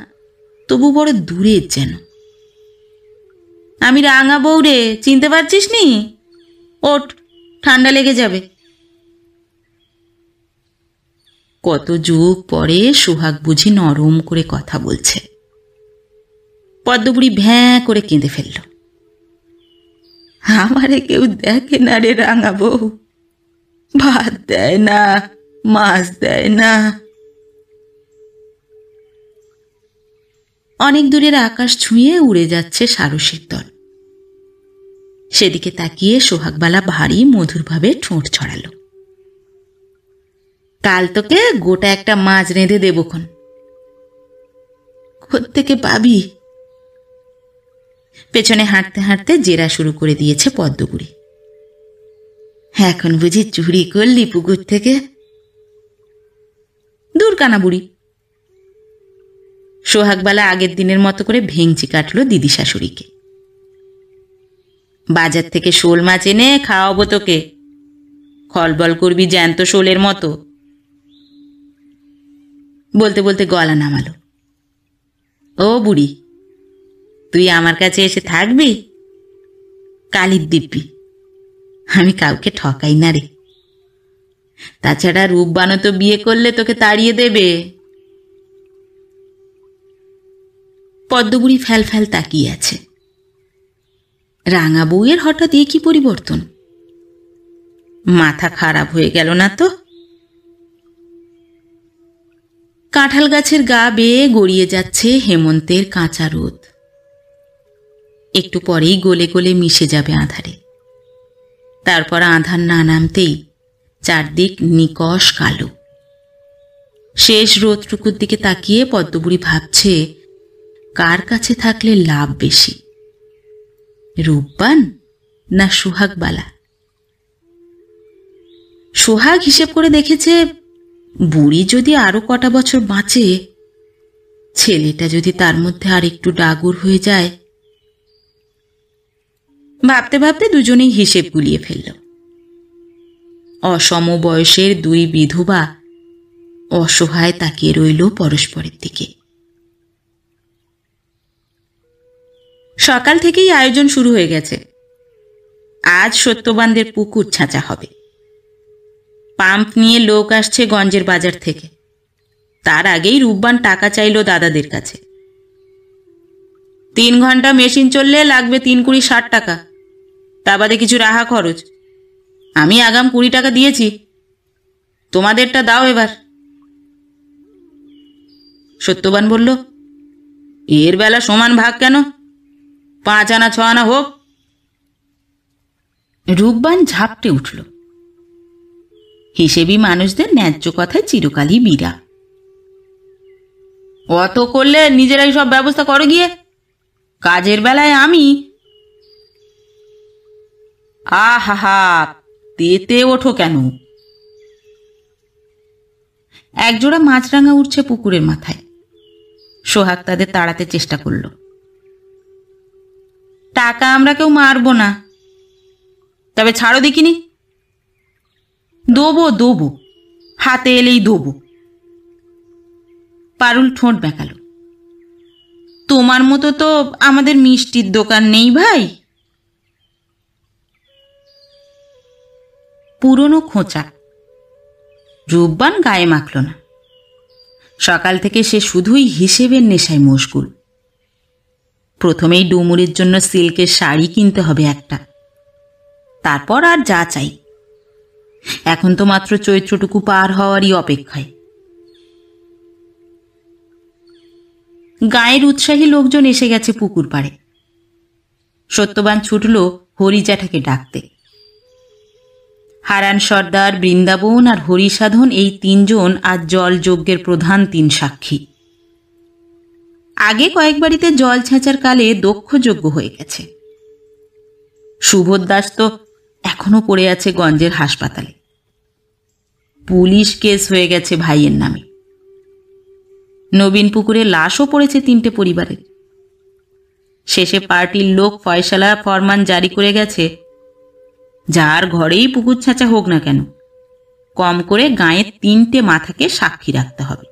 A: তবু বড় দূরের যেন। আমি রাঙা বউ রে, চিনতে পারছিস নি? ওঠ, ঠান্ডা লেগে যাবে। কত যুগ পরে সোহাগ বুঝি নরম করে কথা বলছে। পদ্মবুড়ি ভ্যাঁ করে কেঁদে ফেলল। আমারে কেউ দেখে না রে রাঙা বউ, ভাত দেয় না, মাছ দেয় না। অনেক দূরের আকাশ ছুঁয়ে উড়ে যাচ্ছে সারসের দল। সেদিকে তাকিয়ে সোহাগবালা ভারী মধুরভাবে ঠোঁট ছড়ালো। কাল তোকে গোটা একটা মাছ রেঁধে দেবক্ষণ। কোত্থেকে পাবি? পেছনে হাঁটতে হাঁটতে জেরা শুরু করে দিয়েছে পদ্মবুড়ি। এখন বুঝি চুরি করলি পুকুর থেকে? দূর কানা বুড়ি। সোহাগবালা আগের দিনের মতো করে ভেঙচি কাটলো দিদি শাশুড়িকে। বাজার থেকে শোল মাছ এনে খাওয়াবো তোকে, খলবল করবি জ্যান্ত শোলের মতো। বলতে বলতে গলা নামালো। ও বুড়ি, তুই আমার কাছে এসে থাকবি? কালির দিব্যি, আমি কাউকে ঠকাই না রে। তাছাড়া রূপবানও তো বিয়ে করলে তোকে তাড়িয়ে দেবে। পদ্মবুড়ি ফ্যাল ফ্যাল তাকিয়ে আছে। রাঙা বউয়ের হঠাৎ এ কি পরিবর্তন? মাথা খারাপ হয়ে গেল না তো? কাঁঠাল গাছের গা বেয়ে গড়িয়ে যাচ্ছে হেমন্তের কাঁচা রোদ। একটু পরেই গলে গলে মিশে যাবে আঁধারে। তারপর আঁধার না নামতেই চারদিক নিকষ কালো। শেষ রোদটুকুর দিকে তাকিয়ে পদ্মবুড়ি ভাবছে, কার কাছে থাকলে লাভ বেশি, রূপবান না সোহাগবালা? সোহাগ হিসেব করে দেখেছে, বুড়ি যদি আরো কটা বছর বাঁচে, ছেলেটা যদি তার মধ্যে আর একটু ডাগুর হয়ে যায়। ভাবতে ভাবতে দুজনেই হিসেব গুলিয়ে ফেলল। অসম বয়সের দুই বিধবা অসহায় তাকিয়ে রইল পরস্পরের দিকে। সকাল থেকেই আয়োজন শুরু হয়ে গেছে। আজ সত্যবানদের পুকুর ছাঁচা হবে। পাম্প নিয়ে লোক আসছে গঞ্জের বাজার থেকে। তার আগেই রূপবান টাকা চাইল দাদাদের কাছে। 3 ঘন্টা মেশিন চললে লাগবে 3-20-60 টাকা, তা বাদে কিছু রাহা খরচ। আমি আগাম 20 টাকা দিয়েছি, তোমাদেরটা দাও এবার। সত্যবান বলল, এর বেলা সমান ভাগ কেন? 5 আনা 6 আনা হোক। রূপবান ঝাপটে উঠল। হিসেবি মানুষদের ন্যায্য কথায় চিরকালই বিরা। অত করলে নিজেরাই সব ব্যবস্থা করো গিয়ে, কাজের বেলায় আমি। আহা, তেতে ওঠো কেন? একজোড়া মাছরাঙা উঠছে পুকুরের মাথায়। সোহাগ তাদের তাড়াতে চেষ্টা করল। টাকা আমরা কেউ মারবো না, তবে ছাড়ো দেখিনি। দেবো, হাতে এলেই দেবো। পারুল ঠোঁট বেঁকালো। তোমার মতো তো আমাদের মিষ্টির দোকান নেই ভাই। পুরনো খোঁচা। রূপবান গায়ে মাখল না। সকাল থেকে সে শুধুই হিসেবের নেশায় মশগুল। প্রথমেই ডুমুরের জন্য সিল্কের শাড়ি কিনতে হবে একটা, তারপর আর যা চাই। এখন তো মাত্র চৈত্রটুকু পার হওয়ারই অপেক্ষায়। গায়ের উৎসাহী লোকজন এসে গেছে পুকুর পাড়ে। সত্যবান ছুটল হরি জ্যাঠাকে ডাকতে। হারান সর্দার, বৃন্দাবন আর হরিসাধন, এই তিনজন আজ জল যজ্ঞের প্রধান তিন সাক্ষী। আগে কয়েক বাড়িতে জল ছেঁচার কালে দক্ষ যজ্ঞ হয়ে গেছে। সুবোধ দাস তো এখনো পড়ে আছে গঞ্জের হাসপাতালে। পুলিশ কেস হয়ে গেছে ভাইয়ের নামে। নবীন পুকুরে লাশও পড়েছে 3টে পরিবারের। শেষে পার্টির লোক ফয়সালা ফরমান জারি করে গেছে, যার ঘরেই পুকুর ছাঁচা হোক না কেন, কম করে গাঁয়ের 3টে মাথাকে সাক্ষী রাখতে হবে।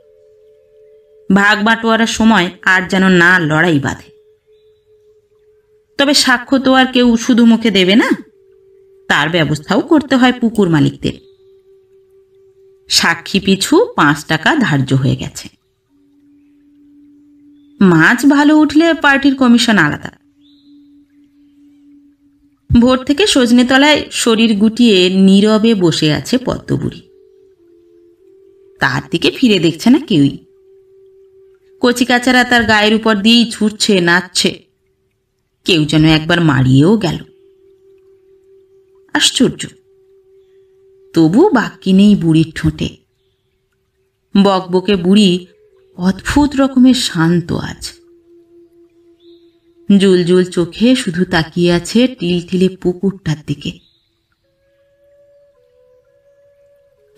A: ভাগ বাটোয়ারার সময় আর যেন না লড়াই বাঁধে। তবে সাক্ষ্য তো আর কেউ শুধু মুখে দেবে না, তার ব্যবস্থাও করতে হয় পুকুর মালিকদের। সাক্ষী পিছু 5 টাকা ধার্য হয়ে গেছে। মাছ ভালো উঠলে পার্টির কমিশন আলাদা। ভোর থেকে সজনেতলায় শরীর গুটিয়ে নীরবে বসে আছে পদ্মবুড়ি। তার দিকে ফিরে দেখছে না কেউই। কচিকাচারা তার গায়ের উপর দিয়েই ছুটছে, নাচছে। কেউ যেন একবার মারিয়েও গেল। আশ্চর্য, তবু বাক্যি নেই বুড়ির ঠোঁটে। বকবকে বুড়ি অদ্ভুত রকমের শান্ত আজ। জুলজুল চোখে শুধু তাকিয়ে আছে টিলটিলে পুকুরটার দিকে।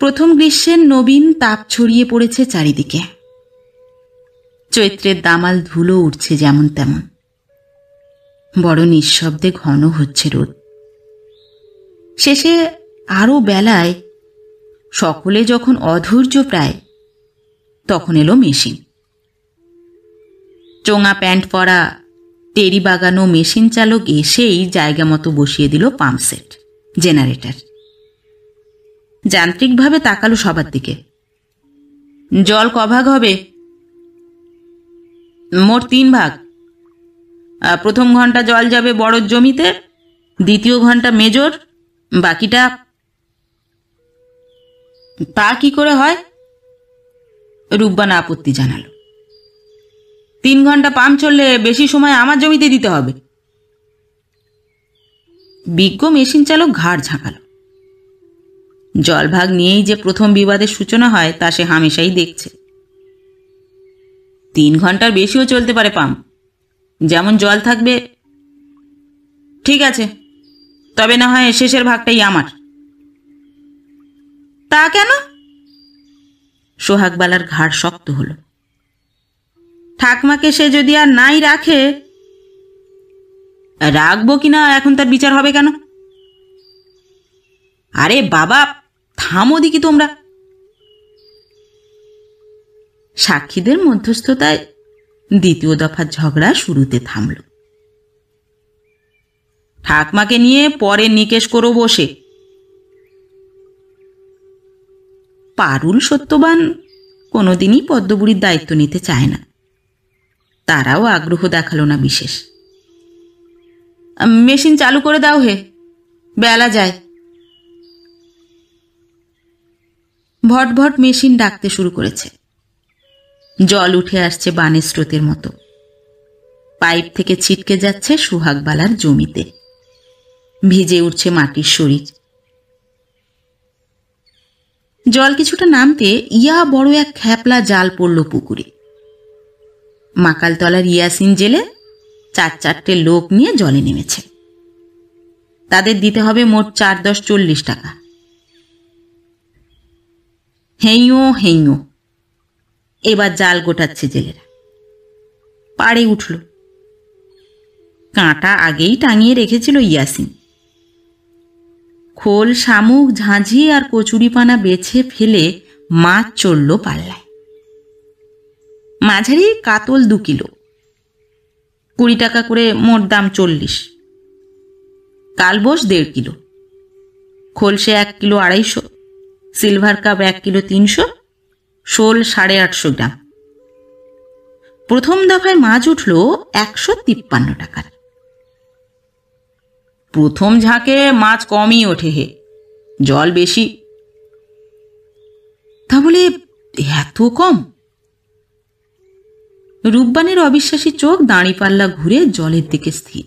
A: প্রথম গ্রীষ্মের নবীন তাপ ছড়িয়ে পড়েছে চারিদিকে। চৈত্রের দামাল ধুলো উঠছে যেমন তেমন। বড় নিঃশব্দে ঘন হচ্ছে রোদ। শেষে আরো বেলায় সকলে যখন অধৈর্য প্রায়, তখন এলো মেশিন। চোঙা প্যান্ট পরা, টেরি বাগানো মেশিন চালক এসেই জায়গা মতো বসিয়ে দিল পাম্প সেট, জেনারেটর। যান্ত্রিকভাবে তাকালো সবার দিকে। জল কভাগ হবে? মোট 3 ভাগ। প্রথম ঘন্টা জল যাবে বড় জমিতে, দ্বিতীয় ঘন্টা মেজর, বাকিটা। তা কি করে হয়? রূপবান আপত্তি জানালো। 3 ঘন্টা পাম্প চললে বেশি সময় আমার জমিতে দিতে হবে। বিজ্ঞ মেশিন চালক ঘাড় ঝাঁকালো। জলভাগ নিয়েই যে প্রথম বিবাদের সূচনা হয় তা সে হামেশাই দেখছে। 3 ঘন্টার বেশিও চলতে পারে পাম্প, যেমন জল থাকবে। ঠিক আছে, তবে না হয় শেষের ভাগটাই আমার। তা কেন? সোহাগবালার ঘাড় শক্ত হলো। ঠাকমাকে সে যদি আর নাই রাখে। রাখবো কিনা এখন তার বিচার হবে কেন? আরে বাবা, থামো দেখি তোমরা। সাক্ষীদের মধ্যস্থতায় দ্বিতীয় দফার ঝগড়া শুরুতে থামল। ঠাকমাকে নিয়ে পরে নিকেশ করো বসে। পারুল, সত্যবান কোনোদিনই পদ্মবুড়ির দায়িত্ব নিতে চায় না। তারাও আগ্রহ দেখালো না বিশেষ। মেশিন চালু করে দাও হে, বেলা যায়। ভট ভট মেশিন ডাকতে শুরু করেছে। জল উঠে আসছে বানের স্রোতের মতো। পাইপ থেকে ছিটকে যাচ্ছে সোহাগবালার জমিতে। ভিজে উঠছে মাটির শরীর। জল কিছুটা নামতে ইয়া বড় এক খ্যাপলা জাল পড়ল পুকুরে। মাকালতলার ইয়াসিন জেলে 4-4টে লোক নিয়ে জলে নেমেছে। তাদের দিতে হবে মোট 4-10-40 টাকা। হেইও হেইও, এবার জাল গোটাচ্ছে জেলেরা। পাড়ে উঠল। কাঁটা আগেই টাঙিয়ে রেখেছিল ইয়াসিন। খোল, শামুক, ঝাঁঝি আর কচুরিপানা বেছে ফেলে মাছ চড়ল পাল্লায়। মাঝারি কাতল 2 কিলো, 20 টাকা করে মোট দাম 40। কালবোস 1.5 কিলো, খোলসে 1 কিলো 250, সিলভার কাপ 1 কিলো 300, শোল 850 গ্রাম। প্রথম দফায় মাছ উঠল 153 টাকার। প্রথম ঝাঁকে মাছ কমই ওঠে হে, জল বেশি। তা বলে এত কম? রূপবানের অবিশ্বাসী চোখ দাঁড়িপাল্লা ঘুরে জলের দিকে স্থির।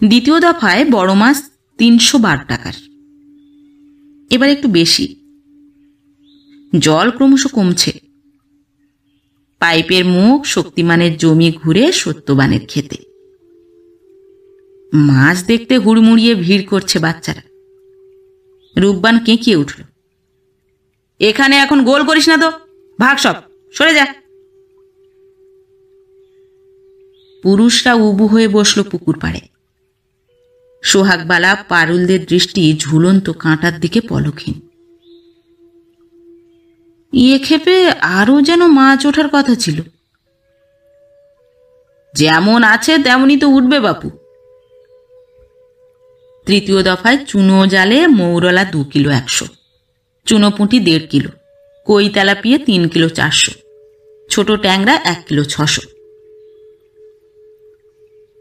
A: দ্বিতীয় দফায় বড় মাছ 312 টাকার, এবার একটু বেশি। জল ক্রমশ কমছে। পাইপের মুখ শক্তিমানের জমি ঘুরে সত্যবানের খেতে। মাছ দেখতে হুড়মুড়িয়ে ভিড় করছে বাচ্চারা। রূপবান কেঁকিয়ে উঠল, এখানে এখন গোল করিস না তো, ভাগ সব, সরে যা। পুরুষরা উবু হয়ে বসল পুকুর পাড়ে। সোহাগবালা পারুলদের দৃষ্টি ঝুলন্ত কাঁটার দিকে পলকহীন। ক্ষেপে আরো যেন মাছ ওঠার কথা ছিল। যেমন আছে তেমনই তো উঠবে বাপু। তৃতীয় দফায় চুনো জালে মৌরলা 2 কিলো 100, চুনো পুঁটি 1.5 কিলো, কই তেলাপিয়া 3 কিলো 400, ছোট ট্যাংরা 1 কিলো 600।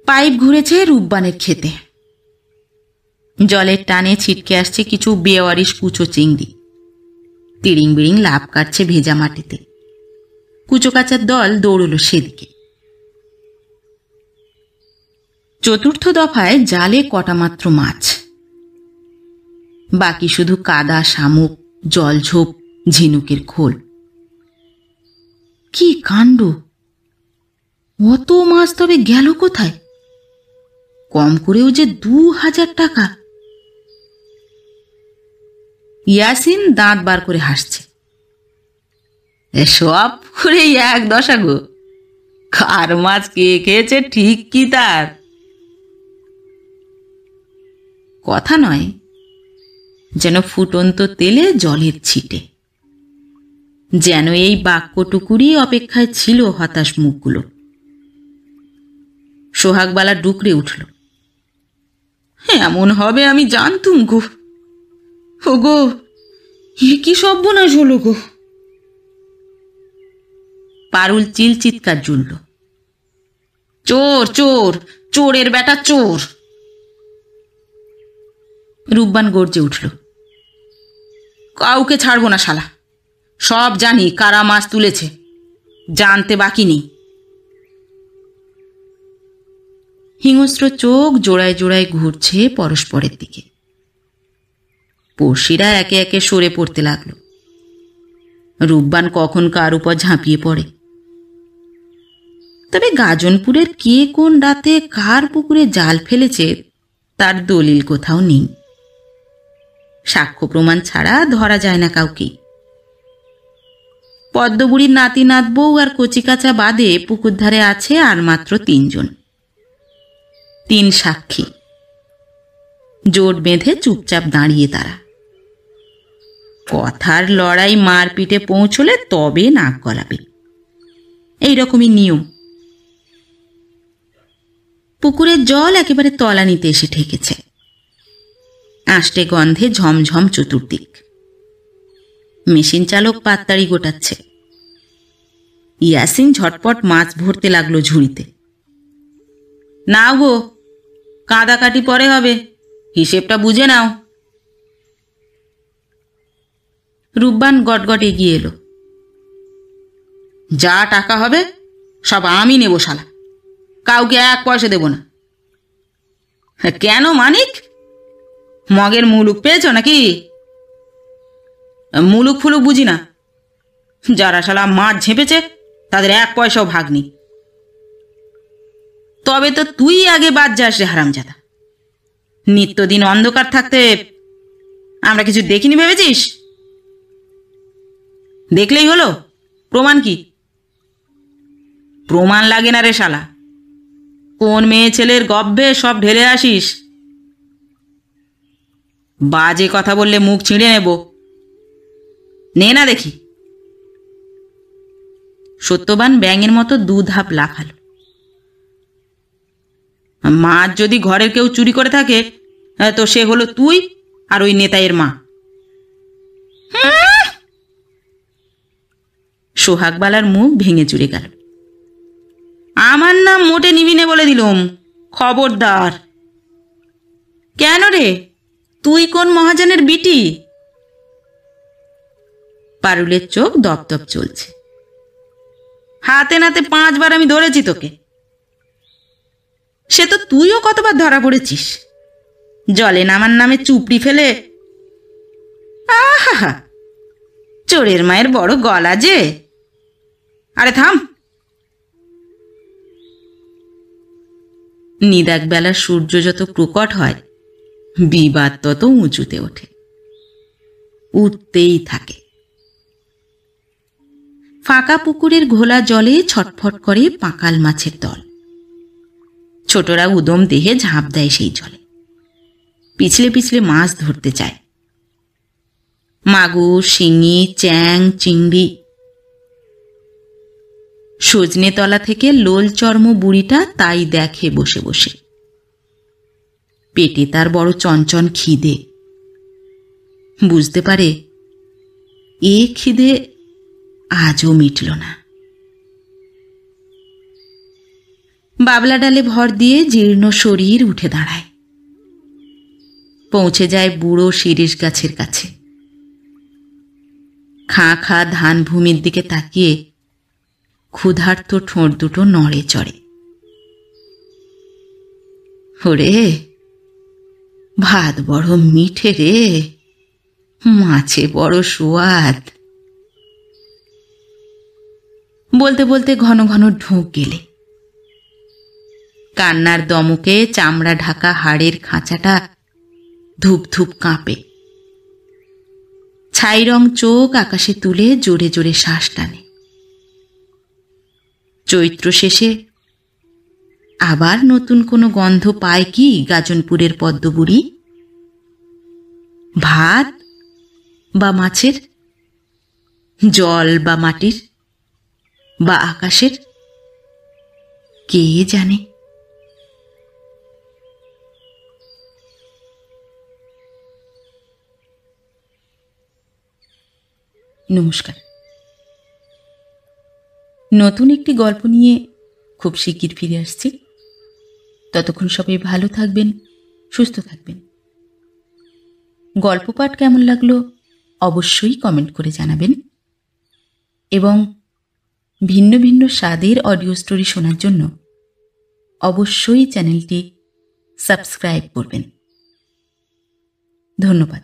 A: পাইপ ঘুরেছে রূপবানের খেতে। জলের টানে ছিটকে আসছে কিছু বেওয়ারিশ কুচো চিংড়ি। তিড়িং বিড়িং লাভ কাটছে ভেজা মাটিতে। কুচো কাচার দল দৌড়ল সেদিকে। চতুর্থ দফায় জালে কটা মাত্র মাছ, বাকি শুধু কাদা, শামুক, জলঝোপ, ঝিনুকের খোল। কি কাণ্ড! অত মাছ তবে গেল কোথায়? কম করেও যে 2000 টাকা। ইয়াসিন দাঁত বার করে হাসছে। সব করে 1 দশা গো, কার মাছ কে খেয়েছে ঠিক কি তার কথা নয়, যেন ফুটন্ত তেলে জলের ছিটে। যেন এই বাক্যটুকুরই অপেক্ষায় ছিল হতাশ মুখগুলো। সোহাগবালা ডুকরে উঠল, এমন হবে আমি জানতুম গো। ও গো, এ কি সর্বনাশ হলো গো। পারুল চিৎকার জুড়ল, চোর চোর, চোরের বেটা চোর। রূপবান গর্জে উঠল, কাউকে ছাড়বো না শালা, সব জানি কারা মাছ তুলেছে, জানতে বাকি নেই। হিংস্র চোখ জোড়ায় জোড়ায় ঘুরছে পরস্পরের দিকে। পড়শিরা একে একে সরে পড়তে লাগলো। রূপবান কখন কার উপর ঝাঁপিয়ে পড়ে। তবে গাজনপুরের কে কোন রাতে কার পুকুরে জাল ফেলেছে তার দলিল কোথাও নেই। সাক্ষ্য প্রমাণ ছাড়া ধরা যায় না কাউকে। পদ্মবুড়ির নাতি নাত বউ আর কচিকাচা বাদে পুকুর ধারে আছে আর মাত্র 3 জন। 3 সাক্ষী। জোট বেঁধে চুপচাপ দাঁড়িয়ে তারা। কথার লড়াই মারপিটে পৌঁছলে তবে নাক গলাবে, এইরকমই নিয়ম। পুকুরের জল একেবারে তলানিতে এসে ঠেকেছে। আষ্টে গন্ধে ঝমঝম চতুর্দিক। মেশিন চালক পাততাড়ি গোটাচ্ছে। ইয়াসিন ঝটপট মাছ ভরতে লাগলো ঝুড়িতে। নাও গো, কাঁদাকাটি পরে হবে, হিসেবটা বুঝে নাও। রূপবান গটগট এগিয়ে এলো। যা টাকা হবে সব আমি নেব শালা, কাউকে 1 পয়সা দেব না। কেন মানিক, মগের মুলুক পেয়েছ নাকি? মুলুক ফুলুক বুঝি না, যারা শালা মাছ ঝেপেছে তাদের 1 পয়সাও ভাগ নেই। তবে তো তুই আগে বাদ যাস রে হারামজাদা। নিত্যদিন অন্ধকার থাকতে আমরা কিছু দেখিনি ভেবেছিস? দেখলেই হলো, প্রমাণ কি? প্রমাণ লাগে না রে শালা, কোন মেয়ে ছেলের গব্বে সব ঢেলে আসিস। বাজে কথা বললে মুখ ছিঁড়ে নেব, নে না দেখি। সত্যবান ব্যাঙের মতো 2 ধাপ লাফালো। মাছ যদি ঘরের কেউ চুরি করে থাকে তো সে হলো তুই আর ওই নেতাইয়ের মা। সোহাগবালার মুখ ভেঙে চুরে গেল। আমার নাম মোটে নিবি নে বলে দিলুম, খবরদার। কেন রে, তুই কোন মহাজনের বিটি? পারুলের চোখ দপদপ চলছে। হাতে নাতে 5 বার আমি ধরেছি তোকে। সে তো তুইও কতবার ধরা পড়েছিস, জলে নামার নামে চুপড়ি ফেলে। আহা, চোরের মায়ের বড় গলা যে। আরে থাম। নিদাক বেলার সূর্য যত প্রকট হয়, বিবাদ তত উঁচুতে ওঠে, উঠতেই থাকে। ফাঁকা পুকুরের ঘোলা জলে ছটফট করে পাঁকাল মাছের দল। ছোটরা উদম দেহে ঝাঁপ দেয় সেই জলে, পিছলে পিছলে মাছ ধরতে চায়। মাগুর, শিঙি, চ্যাং, চিংড়ি। সজনে তলা থেকে লোল চর্ম বুড়িটা তাই দেখে বসে বসে। পেটে তার বড় চঞ্চন খিদে। বুঝতে পারে এ খিদে আজও মিটল না। বাবলা ডালে ভর দিয়ে জীর্ণ শরীর উঠে দাঁড়ায়, পৌঁছে যায় বুড়ো শিরীষ গাছের কাছে। খাঁ খাঁ ধান ভূমির দিকে তাকিয়ে ক্ষুধার্ত ঠোঁট দুটো নড়ে চড়ে। ওরে, ভাত বড় মিঠে রে, মাছে বড় সুয়াদ। বলতে বলতে ঘন ঘন ঢোক গেলে। কান্নার দমকে চামড়া ঢাকা হাড়ের খাঁচাটা ধূপ ধূপ কাঁপে। ছাই রং চোখ আকাশে তুলে জোরে জোরে শ্বাস টানে। চৈত্র শেষে আবার নতুন কোনো গন্ধ পায় কি গাজনপুরের পদ্মবুড়ি? ভাত বা মাছের, জল বা মাটির বা আকাশের, কে জানে। নমস্কার। নতুন একটি গল্প নিয়ে খুব শিগগির ফিরে আসছি। ততক্ষণ সবাই ভালো থাকবেন, সুস্থ থাকবেন। গল্প পাঠ কেমন লাগলো অবশ্যই কমেন্ট করে জানাবেন, এবং ভিন্ন ভিন্ন স্বাদের অডিও স্টোরি শোনার জন্য অবশ্যই চ্যানেলটি সাবস্ক্রাইব করবেন। ধন্যবাদ।